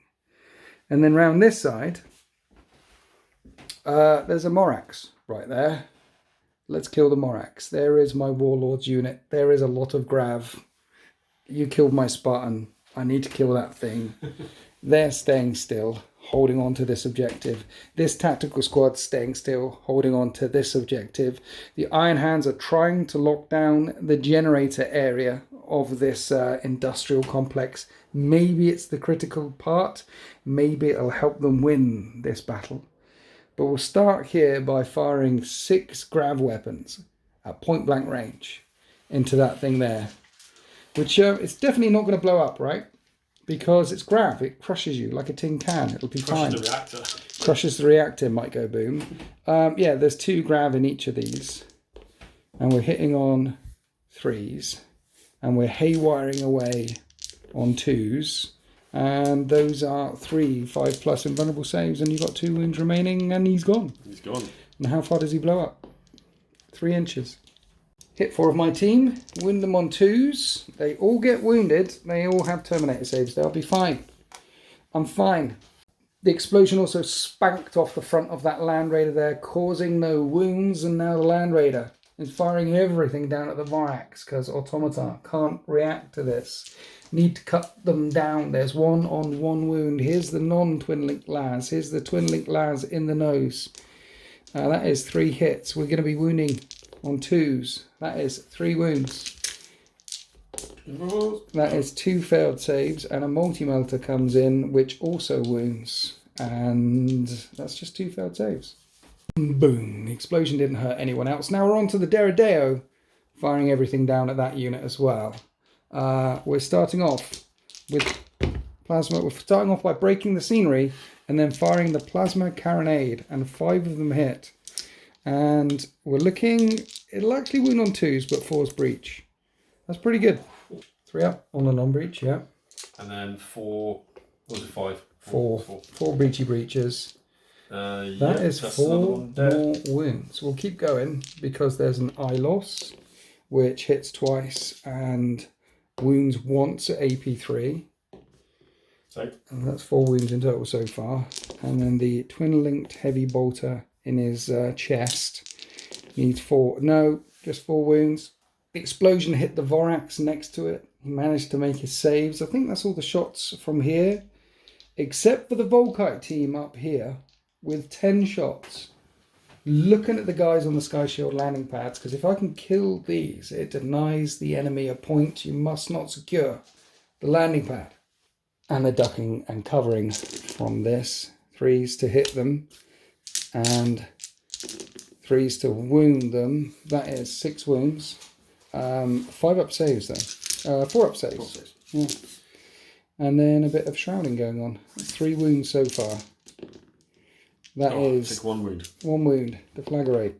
And then round this side, there's a Morax right there. Let's kill the Morax. There is my Warlord's unit. There is a lot of grav. You killed my Spartan. I need to kill that thing. They're staying still, holding on to this objective. This tactical squad staying still, holding on to this objective. The Iron Hands are trying to lock down the generator area of this industrial complex. Maybe it's the critical part. Maybe it'll help them win this battle. But we'll start here by firing 6 grav weapons at point blank range into that thing there. Which it's definitely not going to blow up, right? Because it's grav, it crushes you like a tin can. It'll be fine. Crushes the reactor. Crushes the reactor, might go boom. Yeah, there's 2 grav in each of these. And we're hitting on 3s. And we're haywiring away on 2s. And those are 3 5+ invulnerable saves. And you've got 2 wounds remaining and he's gone. He's gone. And how far does he blow up? 3 inches. Hit 4 of my team, wound them on 2s. They all get wounded. They all have Terminator saves. They'll be fine. I'm fine. The explosion also spanked off the front of that Land Raider there, causing no wounds. And now the Land Raider It's firing everything down at the Vorax because Automata can't react to this. Need to cut them down. There's one on one wound. Here's the non-twin link las. Here's the twin link las in the nose. That is 3 hits. We're going to be wounding on 2s. That is 3 wounds. That is 2 failed saves, and a multi-melter comes in, which also wounds. And that's just 2 failed saves. Boom. The explosion didn't hurt anyone else. Now we're on to the Deredeo, firing everything down at that unit as well. We're starting off with plasma. We're starting off by breaking the scenery and then firing the plasma carronade, and 5 of them hit. And we're looking, it'll actually wound on 2s, but 4's breach. That's pretty good. 3 up on the non-breach, yeah. And then 4, what was it, 5? 4 breachy breaches. That is 4 more wounds. We'll keep going because there's an eye loss, which hits twice and wounds once at AP3. And that's 4 wounds in total so far. And then the twin-linked heavy bolter in his chest needs 4. No, just 4 wounds. The explosion hit the Vorax next to it. He managed to make his saves. I think that's all the shots from here, except for the Volkite team up here with 10 shots. Looking at the guys on the Sky Shield landing pads, because if I can kill these, it denies the enemy a point. You must not secure the landing pad. And they're ducking and covering from this. 3s to hit them and 3s to wound them. That is 6 wounds. 5 up saves though. 4 up saves. Yeah. And then a bit of shrouding going on. 3 wounds so far. That is take 1 wound. 1 wound. Deflagrate.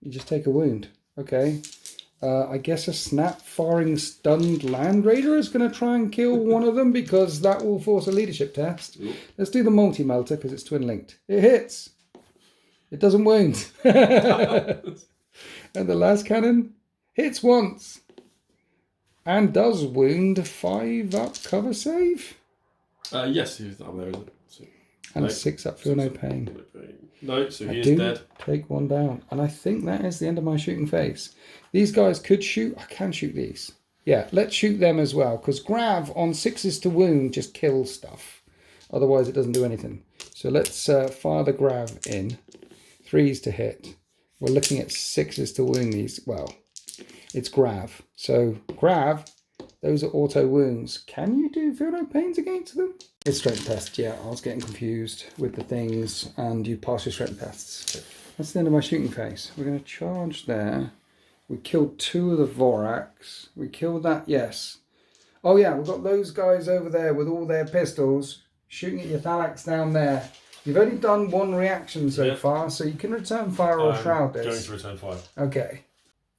You just take a wound. Okay. I guess a snap firing stunned land raider is going to try and kill one of them because that will force a leadership test. Ooh. Let's do the multi-melter because it's twin linked. It hits. It doesn't wound. And the last cannon hits once and does wound. 5 up cover save. Yes, he's up there, isn't it? So, and 6 up feel no pain. No, so he is dead. Take 1 down. And I think that is the end of my shooting phase. These guys could shoot. I can shoot these. Yeah, let's shoot them as well. Because grav on 6s to wound just kills stuff. Otherwise it doesn't do anything. So let's fire the grav in. 3s to hit. We're looking at 6s to wound these. Well, it's grav. So grav, those are auto wounds. Can you do feel no pains against them? It's strength test, yeah. I was getting confused with the things, and you pass your strength tests. That's the end of my shooting phase. We're going to charge there. We killed 2 of the Vorax. We killed that, yes. Oh yeah, we've got those guys over there with all their pistols shooting at your Thalax down there. You've only done 1 reaction so far, so you can return fire or shroud this. Going to return fire. Okay.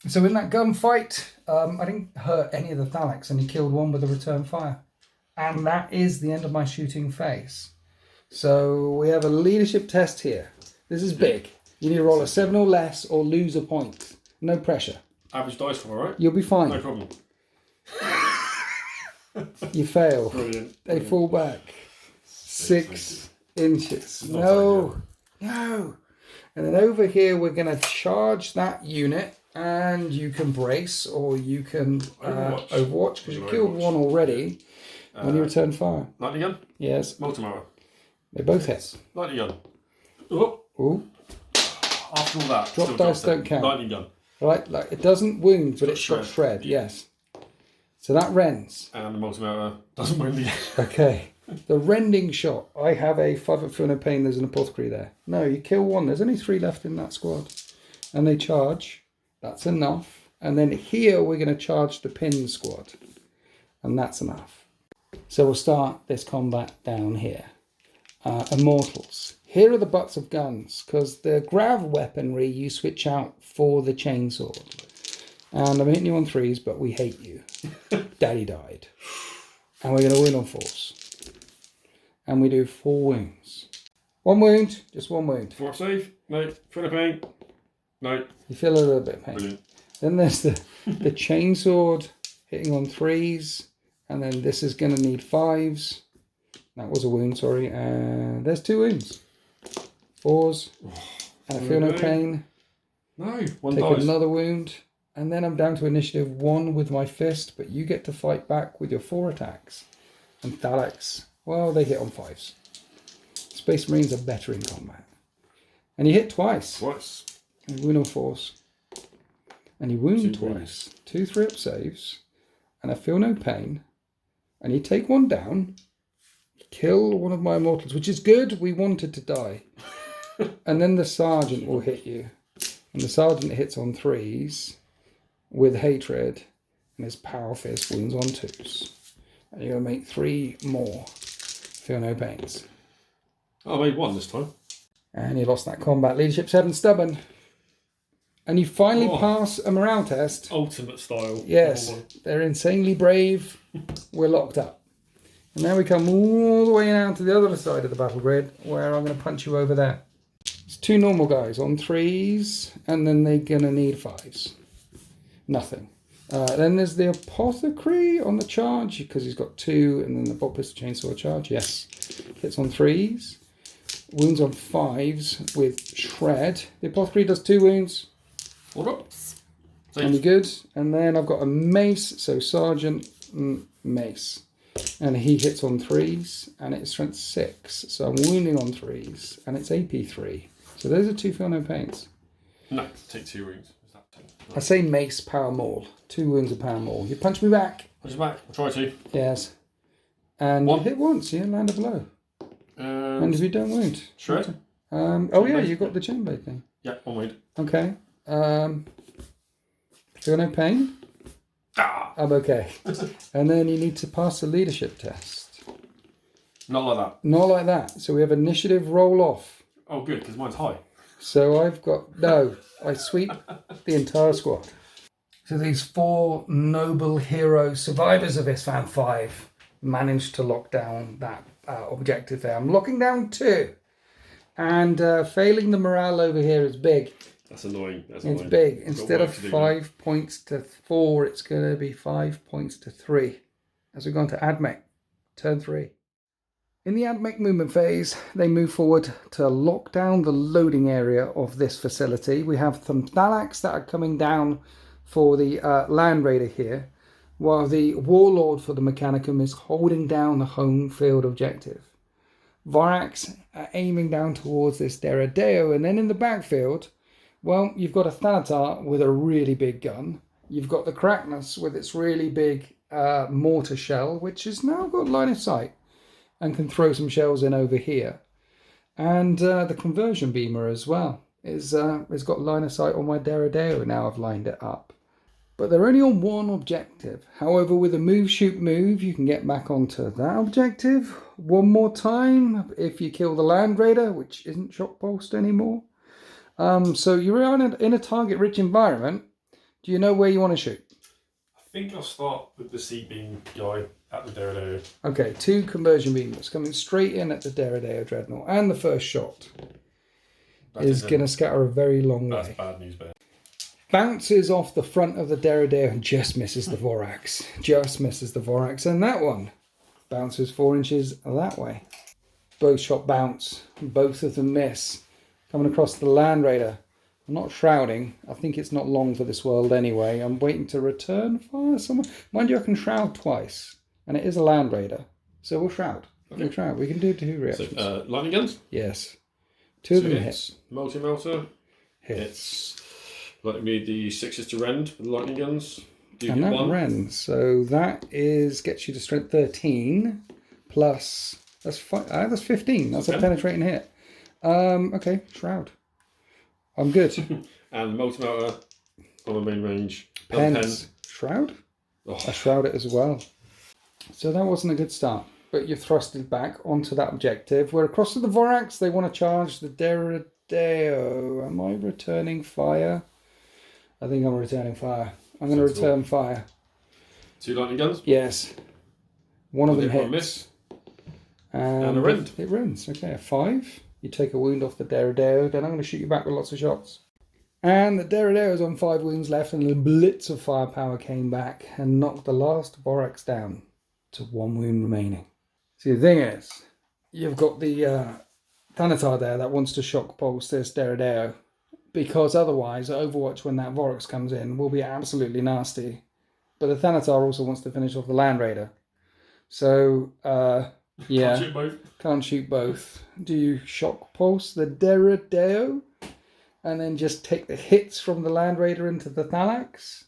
So in that gunfight, I didn't hurt any of the Thalax, and he killed 1 with a return fire. And that is the end of my shooting phase. So we have a leadership test here. This is big. You need to roll a 7 or less or lose a point. No pressure. Average dice roll, right? You'll be fine. No problem. You fail. Brilliant. They fall back 6 inches. No. And then over here we're going to charge that unit. And you can brace or you can overwatch because you killed 1 already. When you return fire. Lightning gun? Yes. Multi-mower. They both hit. Lightning gun. Oh. Ooh. After all that. Drop dice don't count. Lightning gun. Right, like it doesn't wound, but it's got shred. Yes. So that rends. And the multi-mower doesn't wound again. Okay. The rending shot. I have a 5 up feel no pain. There's an apothecary there. No, you kill 1. There's only 3 left in that squad. And they charge. That's enough. And then here we're going to charge the pin squad. And that's enough. So we'll start this combat down here. Immortals. Here are the butts of guns, because the grav weaponry you switch out for the chainsword. And I'm hitting you on 3s, but we hate you. Daddy died. And we're going to wound on 4s. And we do 4 wounds. 1 wound, just 1 wound. 4 save, no. Feel no pain, no. You feel a little bit of pain. Brilliant. Then there's the chainsword hitting on 3s. And then this is going to need 5s. That was a wound, sorry. And there's 2 wounds. 4s. And I feel no pain. No, one Take dies. another wound. And then I'm down to initiative 1 with my fist, but you get to fight back with your 4 attacks. And Thalax, well, they hit on 5s. Space Marines are better in combat. And you hit twice. Twice. And wound on force. And you wound 2 twice. wounds. 2 3-up saves. And I feel no pain. And you take one down. Kill one of my immortals, which is good. We wanted to die. And then the sergeant will hit you. And the sergeant hits on 3s with hatred. And his power fist wounds on 2s. And you're going to make 3 more. Feel no pains. Oh, I made 1 this time. And you lost that combat leadership 7 stubborn. And you finally pass a morale test. Ultimate style. Yes, they're insanely brave. We're locked up. And now we come all the way down to the other side of the battle grid, where I'm going to punch you over there. It's 2 normal guys on 3s, and then they're going to need 5s. Nothing. Then there's the apothecary on the charge, because he's got 2, and then the bolt pistol chainsaw charge. Yes. Hits on 3s. Wounds on 5s with shred. The apothecary does 2 wounds. Whoops. And you're good. And then I've got a mace, so sergeant mace. And he hits on 3s, and it's strength 6. So I'm wounding on 3s, and it's AP 3. So those are 2 feel no pains. No, take 2 wounds. Is that 10? No. I say mace, power maul. 2 wounds of power maul. You punch me back. Punch you back. I'll try to. Yes. And you hit once, you land a blow. And if you don't wound. Shred? Oh yeah, you got the chain blade thing. Yeah, 1 wound. Okay. Feel no pain? I'm okay. And then you need to pass the leadership test. Not like that. Not like that. So we have initiative roll off. Oh, good, because mine's high. So I've got... No, I sweep the entire squad. So these 4 noble hero survivors of Isfan 5 managed to lock down that objective there. I'm locking down 2. And failing the morale over here is big. That's annoying. It's big. Instead of 5 points to 4, it's going to be 5 points to 3. As we go on to Admech, turn 3. In the Admech movement phase, they move forward to lock down the loading area of this facility. We have some Thalax that are coming down for the Land Raider here, while the Warlord for the Mechanicum is holding down the home field objective. Vorax are aiming down towards this Deradeo, and then in the backfield, well, you've got a Thanatar with a really big gun. You've got the Kraknus with its really big mortar shell, which has now got line of sight and can throw some shells in over here. And the conversion beamer as well has got line of sight on my Deradeo. Now I've lined it up. But they're only on 1 objective. However, with a move, shoot, move, you can get back onto that objective 1 more time if you kill the Land Raider, which isn't shock pulsed anymore. So you're in a target-rich environment. Do you know where you want to shoot? I think I'll start with the C-beam guy at the Deradeo. Okay, 2 conversion beamers coming straight in at the Deradeo Dreadnought. And the first shot is going to scatter a very long way. That's bad news, bear. Bounces off the front of the Deradeo and just misses the Vorax. Just misses the Vorax. And that one bounces 4 inches that way. Both shot bounce. Both of them miss. Coming across the Land Raider. I'm not shrouding. I think it's not long for this world anyway. I'm waiting to return fire somewhere. Mind you, I can shroud twice. And it is a Land Raider. So we'll shroud. Okay. We'll shroud. We can do 2 reactions. So, lightning guns? Yes. 2 of them hit. Multi-melter. Hits. Like me, the 6s to rend with the lightning guns. And that rends. So that gets you to strength 13 plus... That's 15. That's a penetrating hit. Okay, shroud. I'm good. And multi-melter on the main range. Pens. Shroud? Oh. I shroud it as well. So that wasn't a good start. But you're thrusted back onto that objective. We're across to the Vorax. They want to charge the Deradeo. Am I returning fire? I think I'm returning fire. I'm going to return fire. 2 lightning guns? Yes. One of them hits. Miss. And a rend. It rends. Okay, a 5. You take a wound off the Deradeo. Then I'm going to shoot you back with lots of shots. And the Deradeo is on 5 wounds left, and a blitz of firepower came back and knocked the last Vorax down to 1 wound remaining. See, the thing is, you've got the Thanatar there that wants to shock pulse this Deradeo. because otherwise Overwatch, when that Vorax comes in, will be absolutely nasty. But the Thanatar also wants to finish off the Land Raider. So, yeah. Can't shoot both. Do you shock pulse the Deredeo and then just take the hits from the Land Raider into the Thalax?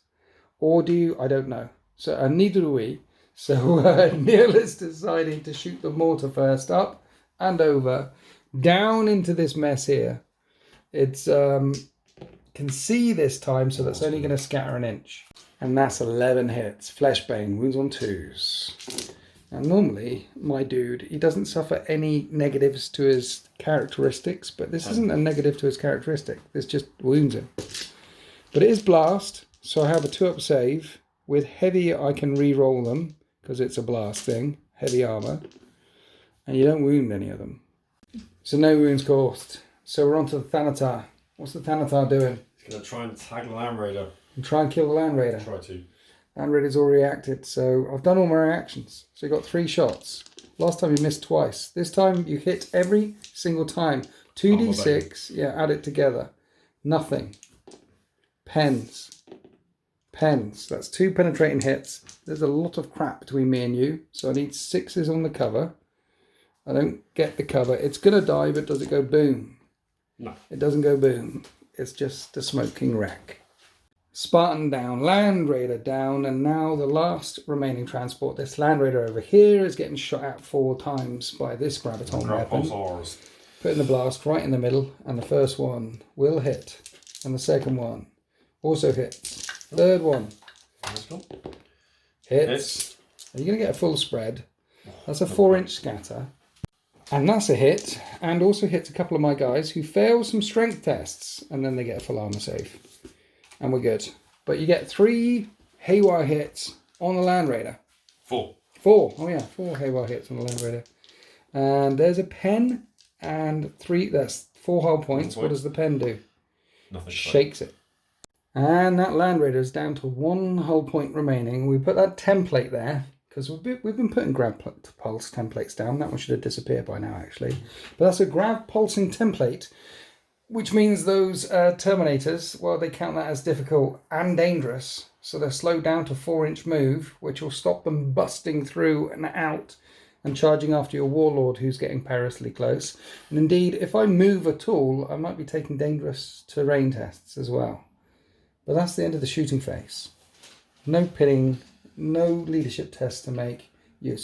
Or do you... I don't know. So, neither do we. So, Neil is deciding to shoot the mortar first up and over, down into this mess here. It's... can see this time, so that's only going to scatter an inch. And that's 11 hits. Fleshbane, wounds on 2s. And normally, my dude, he doesn't suffer any negatives to his characteristics, but this isn't a negative to his characteristic. This just wounds him. But it is blast, so I have a 2-up save. With heavy, I can re-roll them, because it's a blast thing. Heavy armor. And you don't wound any of them. So no wounds caused. So we're on to the Thanatar. What's the Thanatar doing? He's going to try and tag the Land Raider. And try and kill the Land Raider. Try to. Land Raider's all reacted, so I've done all my reactions. So you got 3 shots. Last time you missed twice. This time you hit every single time. 2d6, yeah, add it together. Nothing. Pens. Pens. That's 2 penetrating hits. There's a lot of crap between me and you, so I need 6s on the cover. I don't get the cover. It's going to die, but does it go boom? No. It doesn't go boom. It's just a smoking wreck. Spartan down, Land Raider down, and now the last remaining transport. This Land Raider over here is getting shot at 4 times by this graviton weapon. Putting the blast right in the middle, and the first one will hit. And the second one also hits. Third one hits. Are you going to get a full spread? That's a 4-inch scatter. And that's a hit, and also hits a couple of my guys who fail some strength tests, and then they get a full armor save. And we're good. But you get 3 haywire hits on the Land Raider. 4. 4. Oh yeah, 4 haywire hits on the Land Raider. And there's a pen and 3. That's 4 hull points. What does the pen do? Nothing. Shakes it. And that Land Raider is down to 1 hull point remaining. We put that template there because we've been putting grav pulse templates down. That one should have disappeared by now, actually. But that's a grav pulsing template. Which means those Terminators, well, they count that as difficult and dangerous. So they're slowed down to 4-inch move, which will stop them busting through and out and charging after your Warlord who's getting perilously close. And indeed, if I move at all, I might be taking dangerous terrain tests as well. But that's the end of the shooting phase. No pinning, no leadership tests to make. You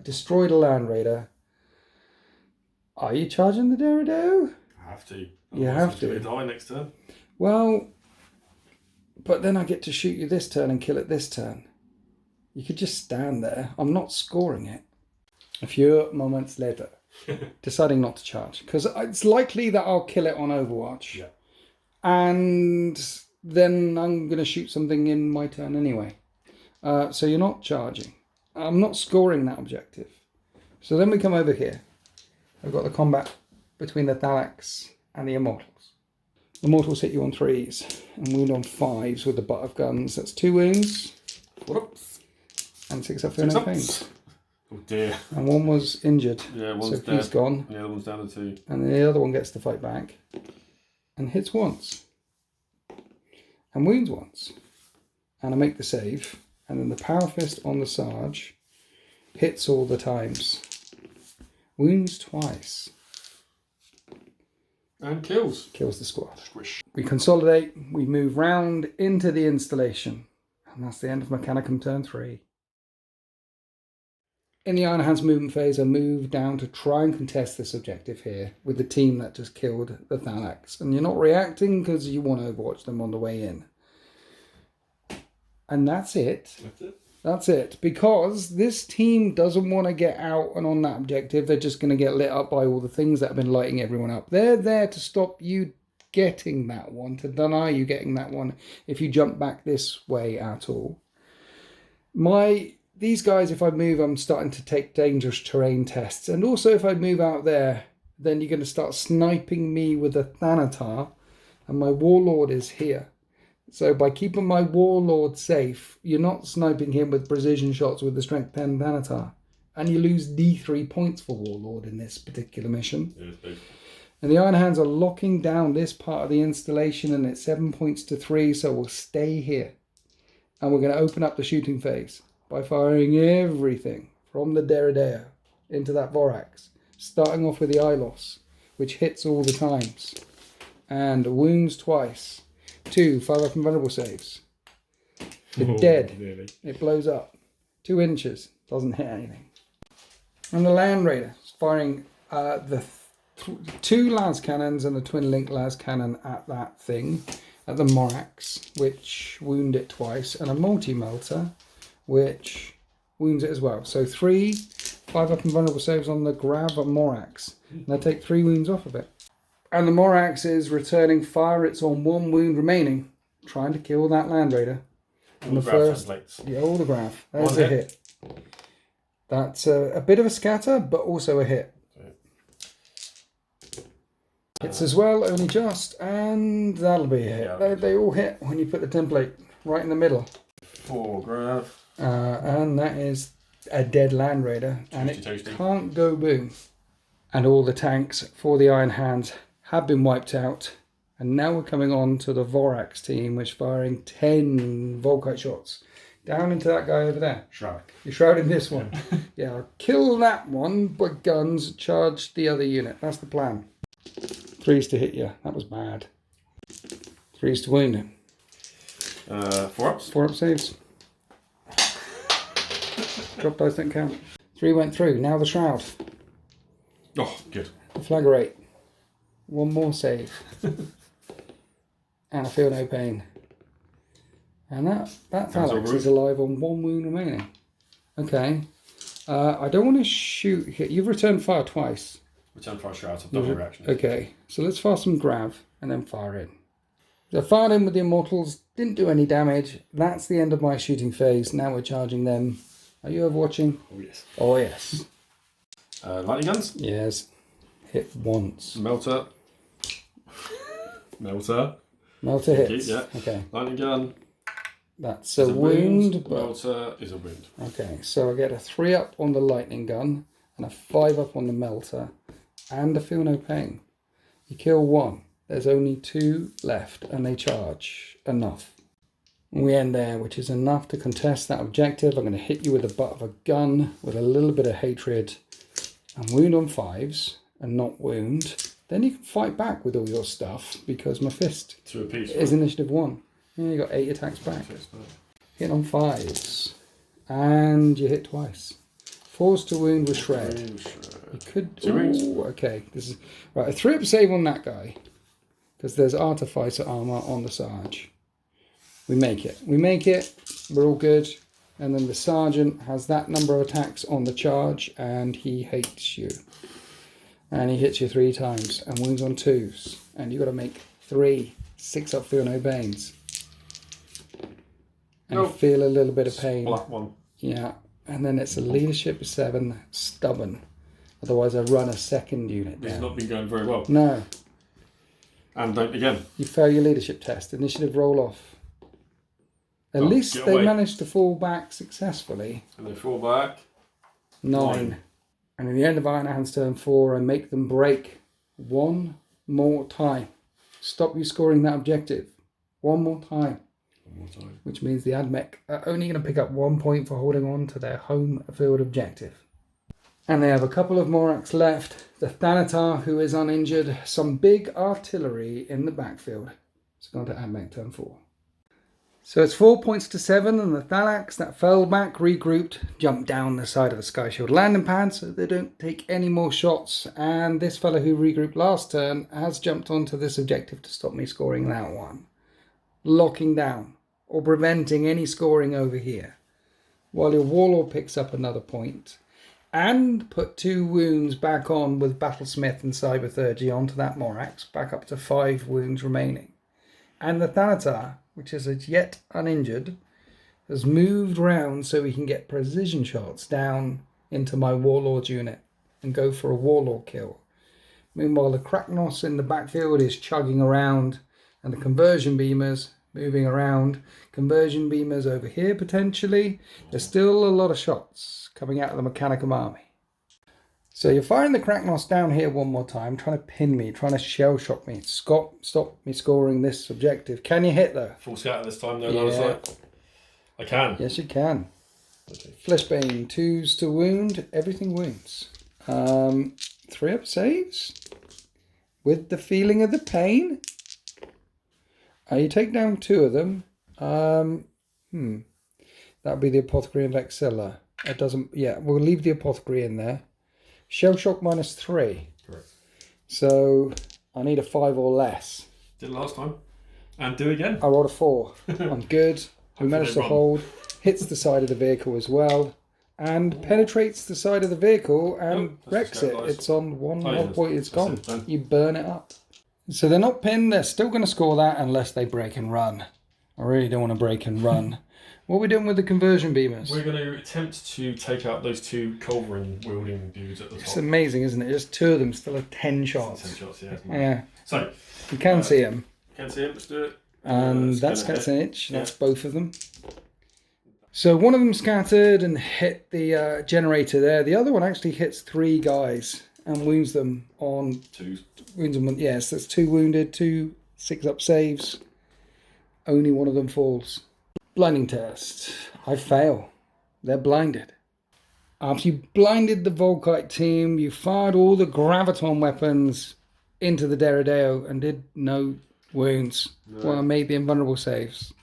destroyed a Land Raider. Are you charging the Deredeo? I have to. You have to. Die next turn. Well, but then I get to shoot you this turn and kill it this turn. You could just stand there. I'm not scoring it. A few moments later, deciding not to charge. Because it's likely that I'll kill it on Overwatch. Yeah. And then I'm going to shoot something in my turn anyway. So you're not charging. I'm not scoring that objective. So then we come over here. I've got the combat between the Thalax and the Immortals. The Mortals hit you on 3s and wound on 5s with the butt of guns. That's 2 wounds. Whoops. And 6 up for no pains. Oh dear. And 1 was injured. Yeah, one's so dead. he's gone. The other one's down to 2. And the other one gets to fight back. And hits once. And wounds once. And I make the save. And then the Power Fist on the Sarge hits all the times. Wounds twice. And kills. Kills the squad. Squish. We consolidate, we move round into the installation. And that's the end of Mechanicum turn 3. In the Iron Hands movement phase, I move down to try and contest this objective here with the team that just killed the Thalax. And you're not reacting because you want to overwatch them on the way in. And that's it. That's it. That's it. Because this team doesn't want to get out and on that objective. They're just going to get lit up by all the things that have been lighting everyone up. They're there to stop you getting that one, to deny you getting that one if you jump back this way at all. These guys, if I move, I'm starting to take dangerous terrain tests. And also if I move out there, then you're going to start sniping me with a Thanatar. And my Warlord is here. So by keeping my Warlord safe, you're not sniping him with precision shots with the Strength 10 Thanatar. And you lose D3 points for Warlord in this particular mission. Yeah, it's big. And the Iron Hands are locking down this part of the installation, and it's 7 points to 3, so we'll stay here. And we're going to open up the shooting phase by firing everything from the Derrideo into that Vorax, starting off with the Ilos, which hits all the times, and wounds twice. 2 5-up invulnerable saves. It's dead. Really? It blows up. 2 inches. Doesn't hit anything. And the Land Raider is firing the 2 las cannons and the twin link las cannon at that thing, at the Morax, which wound it twice, and a multi-melter, which wounds it as well. So 3 5-up invulnerable saves on the Grav Morax, and I take 3 wounds off of it. And the Morax is returning fire. It's on 1 wound remaining, trying to kill that Land Raider. And the first, yeah, all the Grav. That's a hit. That's a bit of a scatter, but also a hit. Hits as well, only just, and that'll be a hit. Yeah. They all hit when you put the template right in the middle. 4 Grav. And that is a dead Land Raider, and it can't go boom. And all the tanks for the Iron Hands have been wiped out. And now we're coming on to the Vorax team, which is firing 10 Volkite shots down into that guy over there. Shroud. You're shrouding this one. Yeah, I'll kill that one, but guns, charge the other unit. That's the plan. 3s to hit you. That was bad. 3s to wound him. 4-ups. 4-up saves. Drop dice don't count. 3 went through. Now the shroud. Oh, good. The flaggerate. 1 more save. And I feel no pain. And that Alex is alive on 1 wound remaining. Okay. I don't want to shoot here. You've returned fire twice. Return fire shrouds, double reaction. Okay, so let's fire some Grav and then fire in. So I fired in with the Immortals, didn't do any damage. That's the end of my shooting phase. Now we're charging them. Are you overwatching? Oh, yes. Oh, yes. Lightning guns? Yes. Hit once. Melter. Melter. Melter hits. Yeah. Okay. Lightning gun. That's a wound. But... Melter is a wound. Okay, so I get a 3-up on the lightning gun and a 5-up on the melter and a feel no pain. You kill 1. There's only 2 left and they charge enough. And we end there, which is enough to contest that objective. I'm going to hit you with the butt of a gun with a little bit of hatred and wound on 5s and not wound. Then you can fight back with all your stuff because my fist is initiative 1. Yeah, you got 8 attacks back. Hit on 5s. And you hit twice. 4s to wound with shred. You could. Ooh, okay. This is right. A 3-up save on that guy. Because there's artificer armor on the Sarge. We make it. We make it. We're all good. And then the sergeant has that number of attacks on the charge, and he hates you. And he hits you 3 times and wounds on 2s. And you got to make 3 6-up feel no pains. And you feel a little bit of pain. Black 1. Yeah. And then it's a leadership 7, stubborn. Otherwise, I run a 2nd unit down. It's not been going very well. No. And don't again. You fail your leadership test. Initiative roll off. At least they managed to fall back successfully. And they fall back. 9. And in the end of Iron Hands turn 4, I make them break 1 more time. Stop you scoring that objective. 1 more time. Which means the Badmech are only going to pick up 1 point for holding on to their home field objective. And they have a couple of Morax left. The Thanatar, who is uninjured. Some big artillery in the backfield. It's gone to Badmech turn 4. So it's 4 points to 7, and the Thalax that fell back, regrouped, jumped down the side of the Sky Shield landing pad so they don't take any more shots. And this fellow who regrouped last turn has jumped onto this objective to stop me scoring that one. Locking down or preventing any scoring over here. While your Warlord picks up another point and put 2 wounds back on with Battlesmith and Cyberthurgy onto that Morax, back up to 5 wounds remaining. And the Thanatar, which is as yet uninjured, has moved round so we can get precision shots down into my Warlord unit and go for a Warlord kill. Meanwhile, the Kraknos in the backfield is chugging around and the conversion beamers moving around. Conversion beamers over here potentially. There's still a lot of shots coming out of the Mechanicum army. So you're firing the Kraknos down here one more time, trying to pin me, trying to shell shock me. Stop me scoring this objective. Can you hit though? Full scatter this time, no line of sight. I can. Yes, you can. Okay. Fleshbane, 2s to wound. Everything wounds. 3 up saves. With the feeling of the pain. You take down 2 of them. That would be the Apothecary and Vexilla. It doesn't. Yeah, we'll leave the Apothecary in there. Shell shock -3. Correct. So I need a 5 or less. Did it last time. And do again. I rolled a 4. I'm good. We managed to hold. Hits the side of the vehicle as well. And penetrates the side of the vehicle and wrecks it. It's on one point. It's gone. You burn it up. So they're not pinned. They're still going to score that unless they break and run. I really don't want to break and run. What are we doing with the conversion beamers? We're going to attempt to take out those 2 culverin wielding dudes at the top. It's amazing, isn't it? Just 2 of them still have 10 shots. 10 shots, yeah. Yeah. So you can see them. Can see him. Let's do it. And that's an itch. That's both of them. So one of them scattered and hit the generator there. The other one actually hits 3 guys and wounds them on 2. Wounds them. Yes, that's 2 wounded, 2 6-up saves. Only one of them falls. Blinding test. I fail. They're blinded. After you blinded the Volkite team, you fired all the graviton weapons into the Derideo and did no wounds. No. Well, I made the invulnerable saves.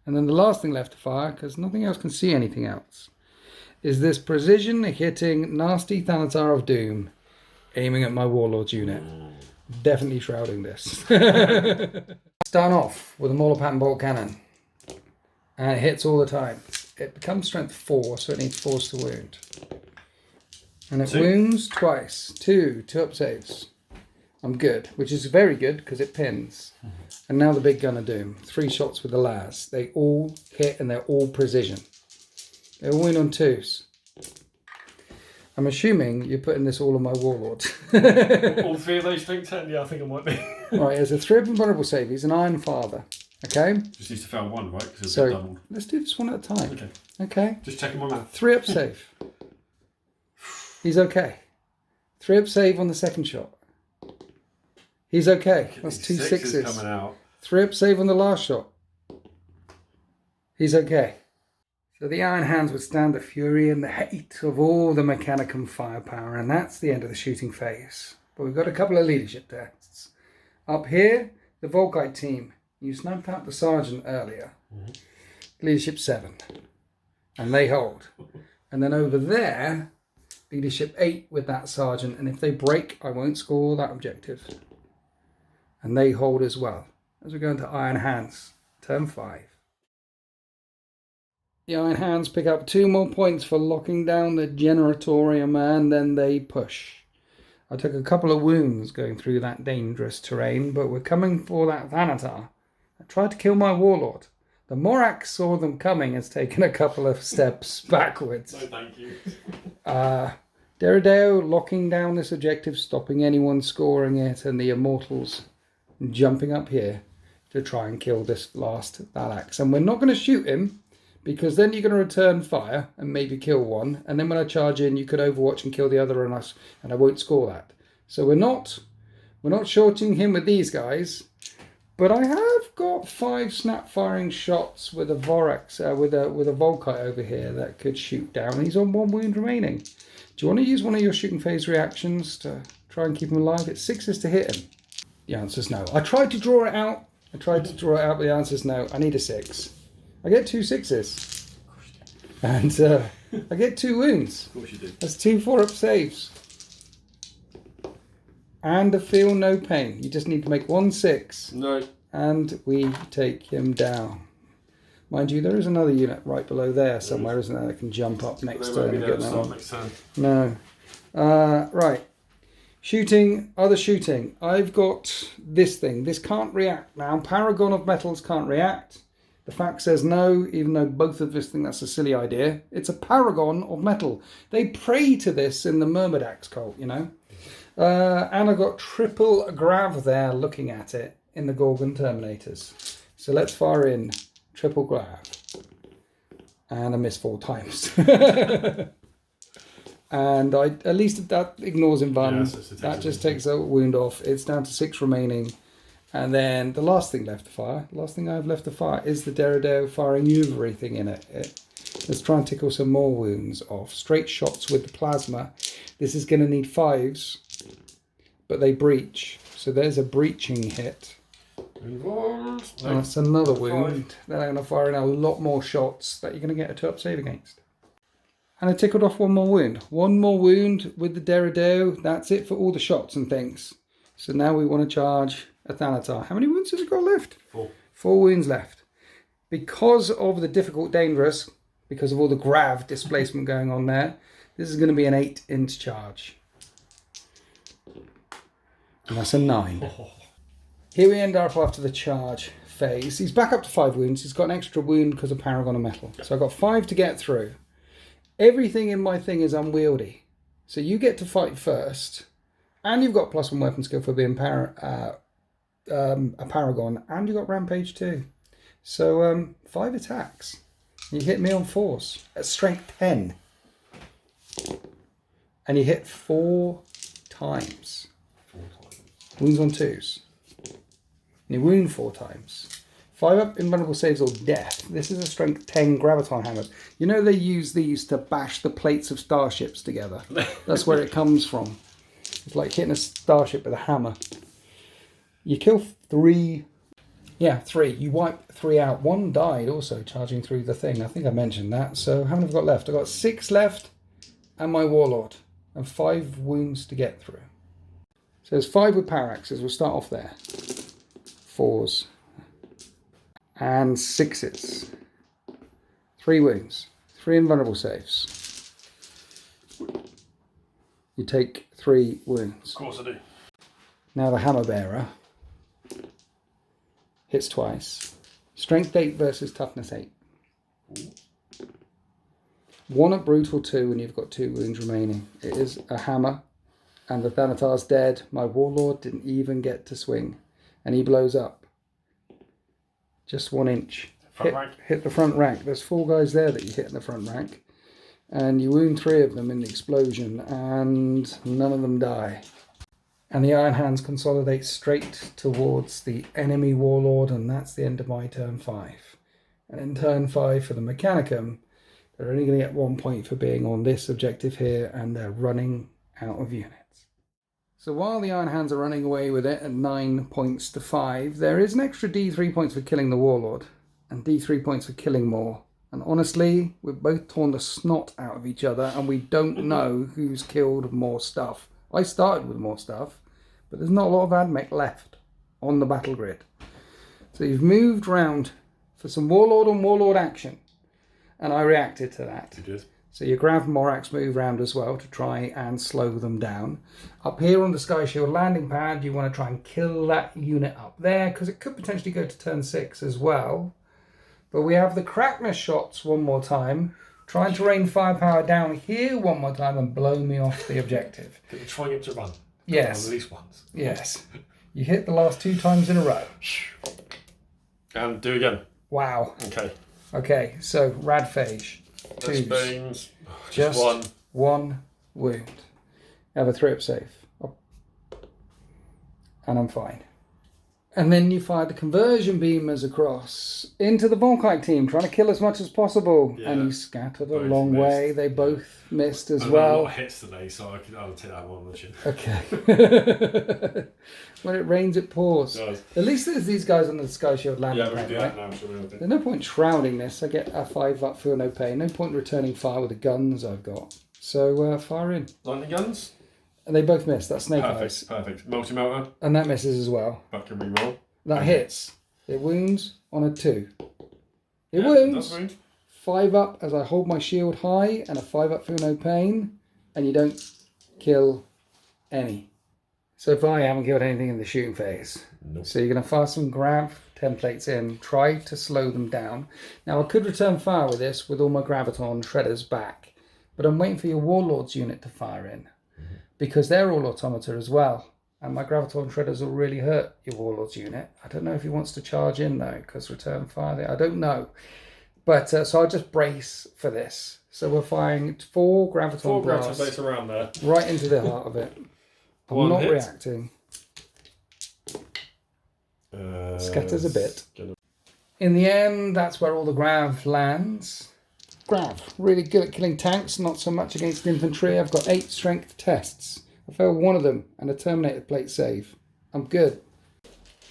And then the last thing left to fire, because nothing else can see anything else, is this precision hitting nasty Thanatar of Doom, aiming at my Warlord's unit. Definitely shrouding this. Start off with a Mauler Pattern Bolt Cannon. And it hits all the time. It becomes strength 4, so it needs 4s to wound. And it wounds twice. 2 up saves. I'm good, which is very good because it pins. And now the big gun of doom. 3 shots with the las. They all hit and they're all precision. They all win on 2s. I'm assuming you're putting this all on my Warlord. All 3 of those strength 10? Yeah, I think it might be. Right, there's a 3 up invulnerable save. He's an Iron Father. Okay? Just needs to fail 1, right? Because so doubled. Let's do this one at a time. Okay. Okay? Just checking my math. 3 up save. He's okay. 3 up save on the second shot. He's okay. That's 2 6s. Coming out. 3 up save on the last shot. He's okay. So the Iron Hands would stand the fury and the hate of all the Mechanicum firepower, and that's the end of the shooting phase. But we've got a couple of leadership tests. Up here, the Volkite team. You sniped out the sergeant earlier. Leadership 7. And they hold. And then over there, leadership 8 with that sergeant. And if they break, I won't score that objective. And they hold as well. As we go into Iron Hands, turn 5. The Iron Hands pick up 2 more points for locking down the Generatorium, and then they push. I took a couple of wounds going through that dangerous terrain, but we're coming for that Thanatar. I tried to kill my Warlord. The Morak saw them coming, has taken a couple of steps backwards. No, thank you. Derideo locking down this objective, stopping anyone scoring it, and the Immortals jumping up here to try and kill this last Thalax. And we're not going to shoot him, because then you're going to return fire and maybe kill one, and then when I charge in, you could overwatch and kill the other, and I won't score that. So we're not shorting him with these guys. But I have got 5 snap firing shots with a Vorax, with a Volkite over here that could shoot down. He's on 1 wound remaining. Do you want to use one of your shooting phase reactions to try and keep him alive? It's 6s to hit him. The answer's no. I tried to draw it out. But the answer's no. I need a 6. I get 2 6s. And I get 2 wounds. Of course you did. That's 2 4-up saves. And I feel no pain. You just need to make 1 6. No. And we take him down. Mind you, there is another unit right below there somewhere, isn't there, that can jump up next turn and get that one. No. Right. Shooting, other shooting. I've got this thing. This can't react now. Paragon of Metals can't react. The fact says no, even though both of us think that's a silly idea. It's a paragon of metal. They pray to this in the Myrmidax cult, you know. And I've got triple grav there looking at it in the Gorgon Terminators. So let's fire in triple grav. And I miss 4 times. And at least that ignores Invuln. Yeah, so that just takes a wound off. It's down to 6 remaining. And then the last thing left to fire, the last thing I have left to fire is the Derrido firing everything in it. Let's try and tickle some more wounds off. Straight shots with the plasma. This is going to need 5s, but they breach. So there's a breaching hit. Involved. No. And that's another wound. Then I'm going to fire in a lot more shots that you're going to get a 2-up save against. And I tickled off one more wound. One more wound with the Derrido. That's it for all the shots and things. So now we want to charge a Thanatar. How many wounds has it got left? 4. 4 wounds left. Because of the difficult dangerous, because of all the grav displacement going on there, this is going to be an 8 int charge. And that's a 9. Here we end up after the charge phase. He's back up to 5 wounds. He's got an extra wound because of Paragon of Metal. So I've got 5 to get through. Everything in my thing is unwieldy. So you get to fight first. And you've got +1 weapon skill for being a Paragon. And you've got Rampage too. So 5 attacks. You hit me on 4s. At strength 10. And you hit 4 times. 4 times. Wounds on 2s. And you wound 4 times. 5-up invulnerable saves or death. This is a strength 10 graviton hammers. You know they use these to bash the plates of starships together. That's where it comes from. It's like hitting a starship with a hammer. You kill 3. Yeah, 3. You wipe 3 out. 1 died also charging through the thing. I think I mentioned that. So how many have I got left? I've got 6 left and my Warlord. And 5 wounds to get through. So there's 5 with power axes. We'll start off there. 4s. And 6s. 3 wounds. 3 invulnerable saves. You take 3 wounds. Of course I do. Now the hammer bearer hits twice. Strength 8 versus toughness 8. 1 at brutal 2 and you've got 2 wounds remaining. It is a hammer and the Thanatar's dead. My Warlord didn't even get to swing and he blows up. Just 1 inch. Hit the front rank. There's 4 guys there that you hit in the front rank. And you wound 3 of them in the explosion and none of them die. And the Iron Hands consolidate straight towards the enemy Warlord, and that's the end of my turn 5. And in turn 5 for the Mechanicum, they're only going to get 1 point for being on this objective here, and they're running out of units. So while the Iron Hands are running away with it at 9 points to 5, there is an extra D3 points for killing the Warlord, and D3 points for killing more. And honestly, we've both torn the snot out of each other, and we don't know who's killed more stuff. I started with more stuff, but there's not a lot of Badmech left on the battle grid. So you've moved round for some Warlord on Warlord action, and I reacted to that. You did. So your Grav Morax move round as well to try and slow them down. Up here on the Sky Shield landing pad, you want to try and kill that unit up there, because it could potentially go to turn 6 as well. But we have the Crackness shots one more time, trying to rain firepower down here one more time and blow me off the objective. Trying it to run. Yes. At least once. Yes. You hit the last 2 times in a row. And do again. Wow. Okay. Okay, so Radphage. 2s. Beans. Just 1. 1 wound. Have a 3-up save. And I'm fine. And then you fired the conversion beamers across into the Volkite team, trying to kill as much as possible. Yeah. And you scattered a Both long missed. way. They both missed as I've well. had a lot of hits today, so I'll take that one on the chin. Okay. When it rains, it pours. It does. At least there's these guys on the Sky Shield landing Yeah, we can pad, do right? that now. So we'll do. There's no point shrouding this. I get a 5-up, feel no pain. No point returning fire with the guns I've got. So fire in. Lightning guns. And they both miss. That's Snake Eyes. Perfect. Multi-melter. And that misses as well. Back and reroll. That hits. It wounds on a 2. It Yeah, wounds. that's wound. 5-up as I hold my shield high, and a 5-up feel no pain, and you don't kill any. So far, you haven't killed anything in the shooting phase. Nope. So you're going to fire some grav templates in, try to slow them down. Now I could return fire with this with all my graviton shredders back, but I'm waiting for your Warlord's unit to fire in, because they're all automata as well. And my graviton shredders will really hurt your Warlord's unit. I don't know if he wants to charge in though, because return fire there. I don't know. But so I'll just brace for this. So we're firing 4 graviton blasts blasts around there. right into the heart of it. I'm One not hit. reacting. Scatters a bit. Gonna... In the end, that's where all the grav lands. Grav, really good at killing tanks, not so much against infantry. I've got 8 strength tests. I failed 1 of them and a Terminator plate save. I'm good.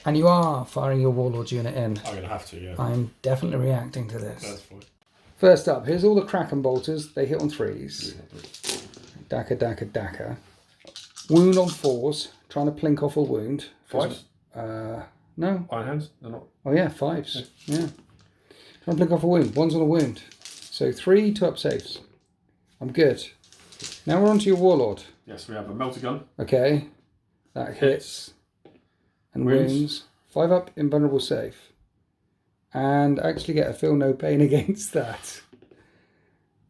And you are firing your Warlord unit in. I'm going to have to, yeah. I'm definitely reacting to this. That's fine. First up, here's all the Kraken bolters. They hit on 3s. Daka, daka, daka. Wound on 4s. Trying to plink off a wound. 5s? No. Iron Hands? They're not. Oh yeah, 5s. Yeah. Trying to plink off a wound. 1's on a wound. So 3 2-up saves. I'm good. Now we're on to your Warlord. Yes, we have a melter gun. Okay. That hits. And wounds. 5-up invulnerable save. And actually get a feel no pain against that.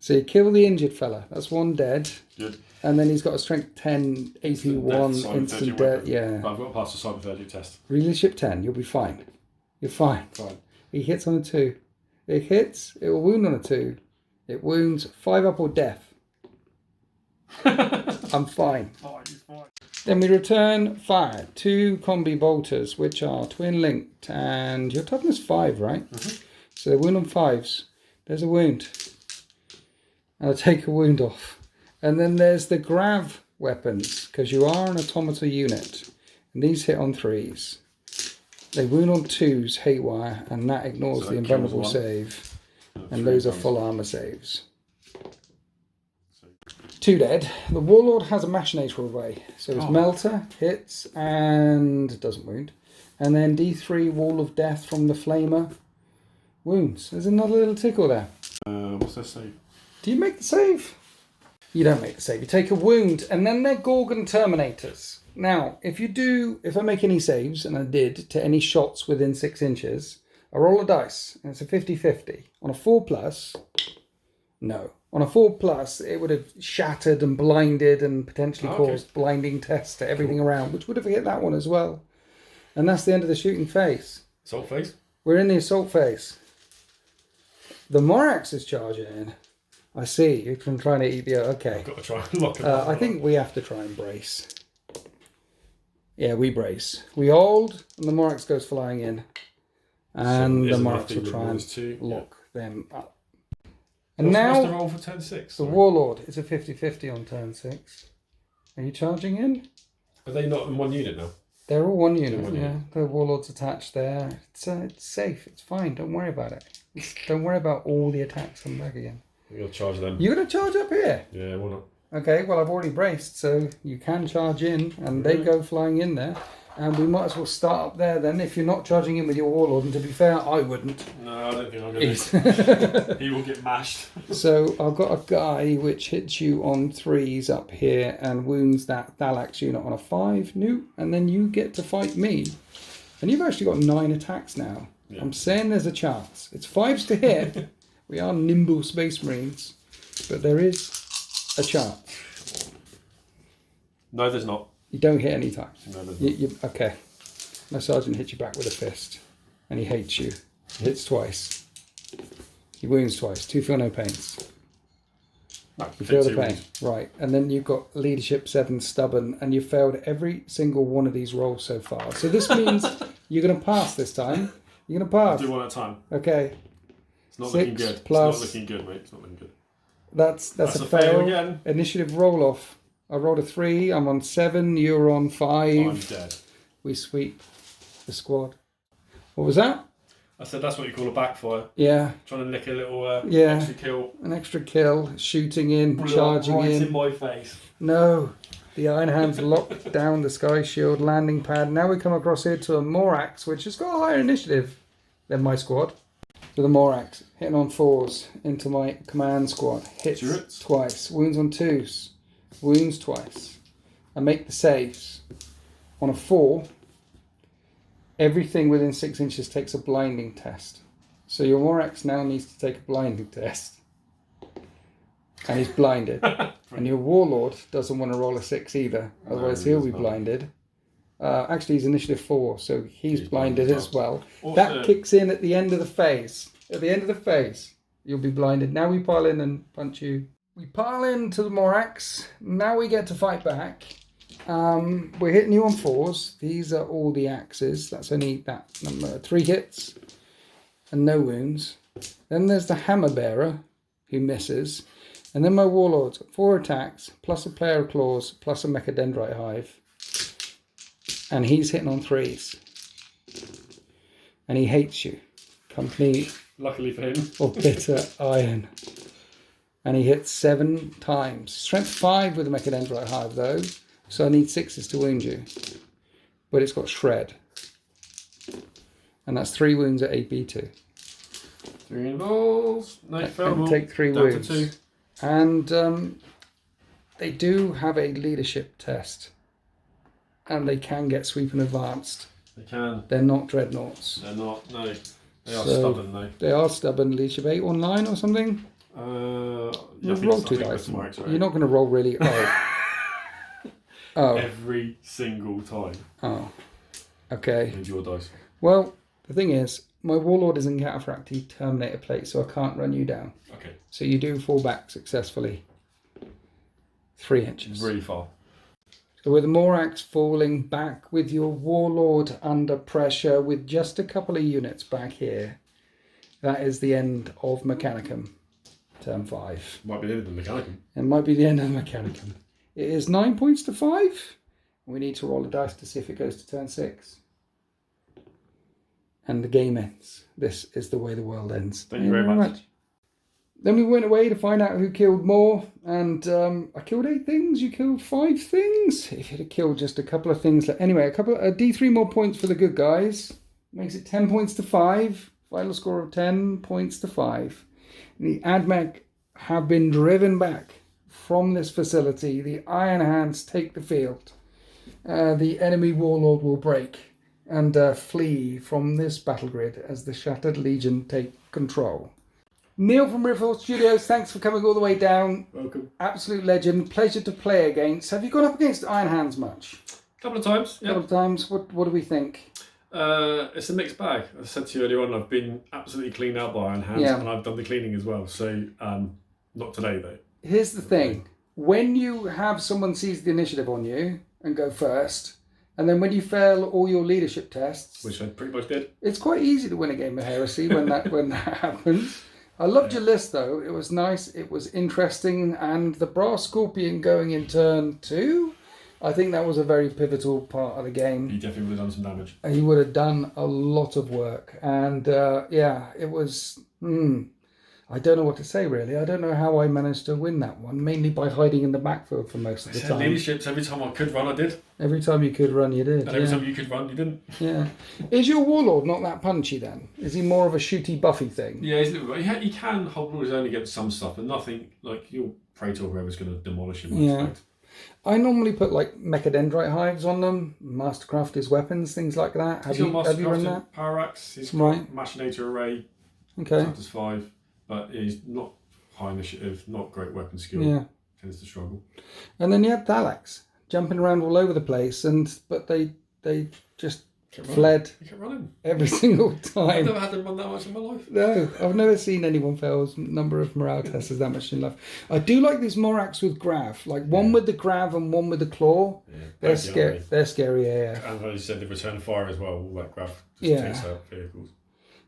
So you kill the injured fella. That's 1 dead. Good. And then he's got a strength 10, 81, instant death. Yeah. But I've got to pass the cyber 30 test. Leadership 10. You'll be fine. You're fine. Fine. He hits on a 2. It hits. It will wound on a 2. It wounds 5-up or death. I'm fine. Fine. Then we return fire. 2 combi bolters, which are twin linked, and your toughness 5, right? Mm-hmm. So they wound on 5s. There's a wound. And I take a wound off. And then there's the grav weapons, because you are an automata unit. And these hit on 3s. They wound on 2s, haywire, and that ignores So the that invulnerable kills 1. save. And 3 those are times. full armor saves. 2 dead. The Warlord has a Machinator away. So his Melter hits and doesn't wound. And then D3 Wall of Death from the Flamer wounds. There's another little tickle there. What's that say? Do you make the save? You don't make the save. You take a wound, and then they're Gorgon Terminators. Now, if I make any saves, and I did, to any shots within 6 inches, I roll a dice, and it's a 50-50. On a 4+, no. On a 4+, it would have shattered and blinded and potentially caused blinding tests to everything around, which would have hit that one as well. And that's the end of the shooting phase. Assault phase? We're in the assault phase. The Morax is charging in. I see. You're trying to eat the... Okay. I've got to try and lock it up. I think we have to try and brace. Yeah, we brace. We hold, and the Morax goes flying in. And the Morax will try and lock them up. And now, the roll for turn 6? the Warlord is a 50-50 on turn 6. Are you charging in? Are they not in 1 unit now? They're all 1 unit, One yeah. unit. The Warlord's attached there. It's safe. It's fine. Don't worry about it. Don't worry about all the attacks coming back again. I'm going to charge them. You're going to charge up here? Yeah, why not? Okay, well, I've already braced, so you can charge in, and they go flying in there. And we might as well start up there then, if you're not charging in with your Warlord. And to be fair, I wouldn't. No, I don't think I'm going to. He will get mashed. So I've got a guy which hits you on 3s up here and wounds that Thalax unit on a 5, new, and then you get to fight me. And you've actually got 9 attacks now. Yeah. I'm saying there's a chance. It's 5s to hit. We are nimble Space Marines, but there is a chance. No, there's not. You don't hit any time. No, there's not. Okay. My sergeant hits you back with a fist, and he hates you. He hits twice. He wounds twice. 2 feel no pains. No, You feel the pain. Right. And then you've got leadership 7 stubborn, and you've failed every single one of these rolls so far. So this means you're going to pass this time. You're going to pass. I'll do 1 at a time. Okay. It's not 6 looking good. plus- It's not looking good, mate. It's not looking good. That's a fail. Again. Initiative roll off. I rolled a 3. I'm on 7. You're on 5. I'm dead. We sweep the squad. What was that? I said that's what you call a backfire. Yeah. Trying to nick a little extra kill. An extra kill. Shooting in. Charging right in. in my face. No. The Iron Hands locked down the Sky Shield landing pad. Now we come across here to a Morax, which has got a higher initiative than my squad. So the Morax hitting on 4s into my command squad. Hits twice. Wounds on 2s. Wounds twice. I make the saves. On a 4, everything within 6 inches takes a blinding test. So your Morax now needs to take a blinding test. And he's blinded. And your Warlord doesn't want to roll a 6 either. Otherwise he'll be blinded. Actually, he's initiative 4, so he's blinded as well. Also, that kicks in at the end of the phase. At the end of the phase. You'll be blinded. Now we pile in and punch you. We pile into the Morax. Now we get to fight back. We're hitting you on 4s. These are all the axes. That's only that number. 3 hits and no wounds. Then there's the Hammer Bearer who misses. And then my Warlord's got 4 attacks, plus a Player of Claws, plus a Mechadendrite Hive. And he's hitting on 3s. And he hates you. Company Luckily for him. of bitter iron. And he hits 7 times. Strength 5 with the Mechadendrite Hive though. So I need 6s to wound you. But it's got Shred. And that's 3 wounds at AP2. 3 involves. No, fail. Take 3 down wounds. to 2. And they do have a leadership test. And they can get sweep and advanced. They can. They're not dreadnoughts. They're not. No. They are So, stubborn though. They are stubborn. Leadership 8 or 9 or something. Yeah, Roll 2 dice. You're not going to roll really. Oh. Every single time. Oh. Okay. Use your dice. Well, the thing is, my Warlord is in Cataphracti Terminator plate, so I can't run you down. Okay. So you do fall back successfully. 3 inches. Really far. So with the Morax falling back with your Warlord under pressure with just a couple of units back here, that is the end of Mechanicum. Turn 5. Might be the end of the Mechanicum. It might be the end of Mechanicum. It is 9 points to 5. We need to roll a dice to see if it goes to turn 6. And the game ends. This is the way the world ends. Thank you very much. Then we went away to find out who killed more. And I killed 8 things. You killed 5 things. If you'd have killed just a couple of things. Anyway, a D3 more points for the good guys. Makes it 10 points to 5. Final score of 10 points to 5. The Badmech have been driven back from this facility. The Iron Hands take the field. The enemy Warlord will break and flee from this battle grid as the Shattered Legion take control. Neil from Riffle Studios, thanks for coming all the way down. Welcome. Absolute legend. Pleasure to play against. Have you gone up against Iron Hands much? A couple of times. Yeah. A couple of times. What do we think? It's a mixed bag. As I said to you earlier on, I've been absolutely cleaned out by Iron Hands, and I've done the cleaning as well. So, not today though. Here's the thing. When you have someone seize the initiative on you and go first, and then when you fail all your leadership tests, Which I pretty much did. it's quite easy to win a game of Heresy when that happens. I loved your list though. It was nice. It was interesting, and the Brass Scorpion going in turn 2. I think that was a very pivotal part of the game. He definitely would have done some damage. He would have done a lot of work, and it was. I don't know what to say really. I don't know how I managed to win that one. Mainly by hiding in the backfield for most of the time. Leaderships. Every time I could run, I did. Every time you could run, you did. And every time you could run, you didn't. Yeah. Is your Warlord not that punchy then? Is he more of a shooty buffy thing? Yeah, he's a little bit. He can hold his own against some stuff, but nothing like your Praetor or whoever's going to demolish him. Yeah. I normally put like Mechadendrite Hives on them, Mastercraft his weapons, things like that. Have you run that? Power Axe, he's got Right. Machinator Array, Okay. Factors 5, but he's not high initiative, not great weapon skill. Yeah. Tends to struggle. And then you had Thalax jumping around all over the place, but they just fled He kept running. every single I've time. never had them run that much in my life. No, I've never seen anyone fail number of morale tests that much in life. I do like these Morax with Grav, like one with the Grav and one with the Claw. Yeah, They're scary. They're scary, yeah. And as you said, the return fire as well, all that graph just Yeah. takes out vehicles.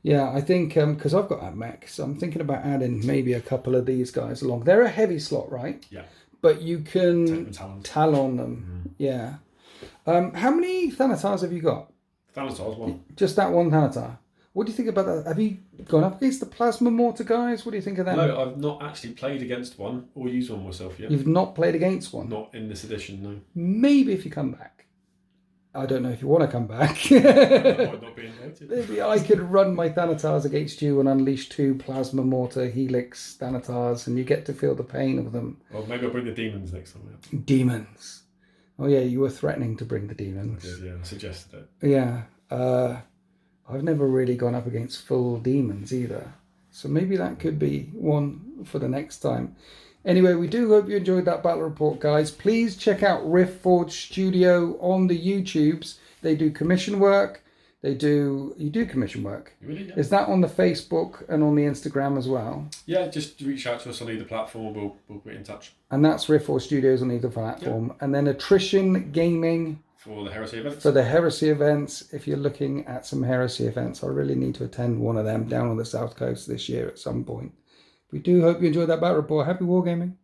Yeah, I think because I've got Badmech, so I'm thinking about adding maybe a couple of these guys along. They're a heavy slot, right? Yeah. But you can Talons. talon them. Yeah. How many Thanatars have you got? Thanatars, one. Just that one Thanatar. What do you think about that? Have you gone up against the Plasma Mortar guys? What do you think of them? No, I've not actually played against one or used one myself yet. You've not played against one? Not in this edition, no. Maybe if you come back. I don't know if you want to come back. I might not be invited. Maybe I could run my Thanatars against you and unleash 2 Plasma Mortar Helix Thanatars, and you get to feel the pain of them. Well, maybe I'll bring the demons next time. Yeah. Demons. Oh yeah, you were threatening to bring the demons. I did, yeah, I suggested it. Yeah. I've never really gone up against full demons either. So maybe that could be one for the next time. Anyway, we do hope you enjoyed that battle report, guys. Please check out Rift Forge Studio on the YouTubes. They do commission work. You do commission work. Really? Yeah. Is that on the Facebook and on the Instagram as well? Yeah, just reach out to us on either platform. We'll put in touch. And that's Riff or Studios on either platform. Yep. And then Attrition Gaming for the Heresy events. For the Heresy events, if you're looking at some Heresy events, I really need to attend one of them down on the South Coast this year at some point. We do hope you enjoyed that battle report. Happy wargaming.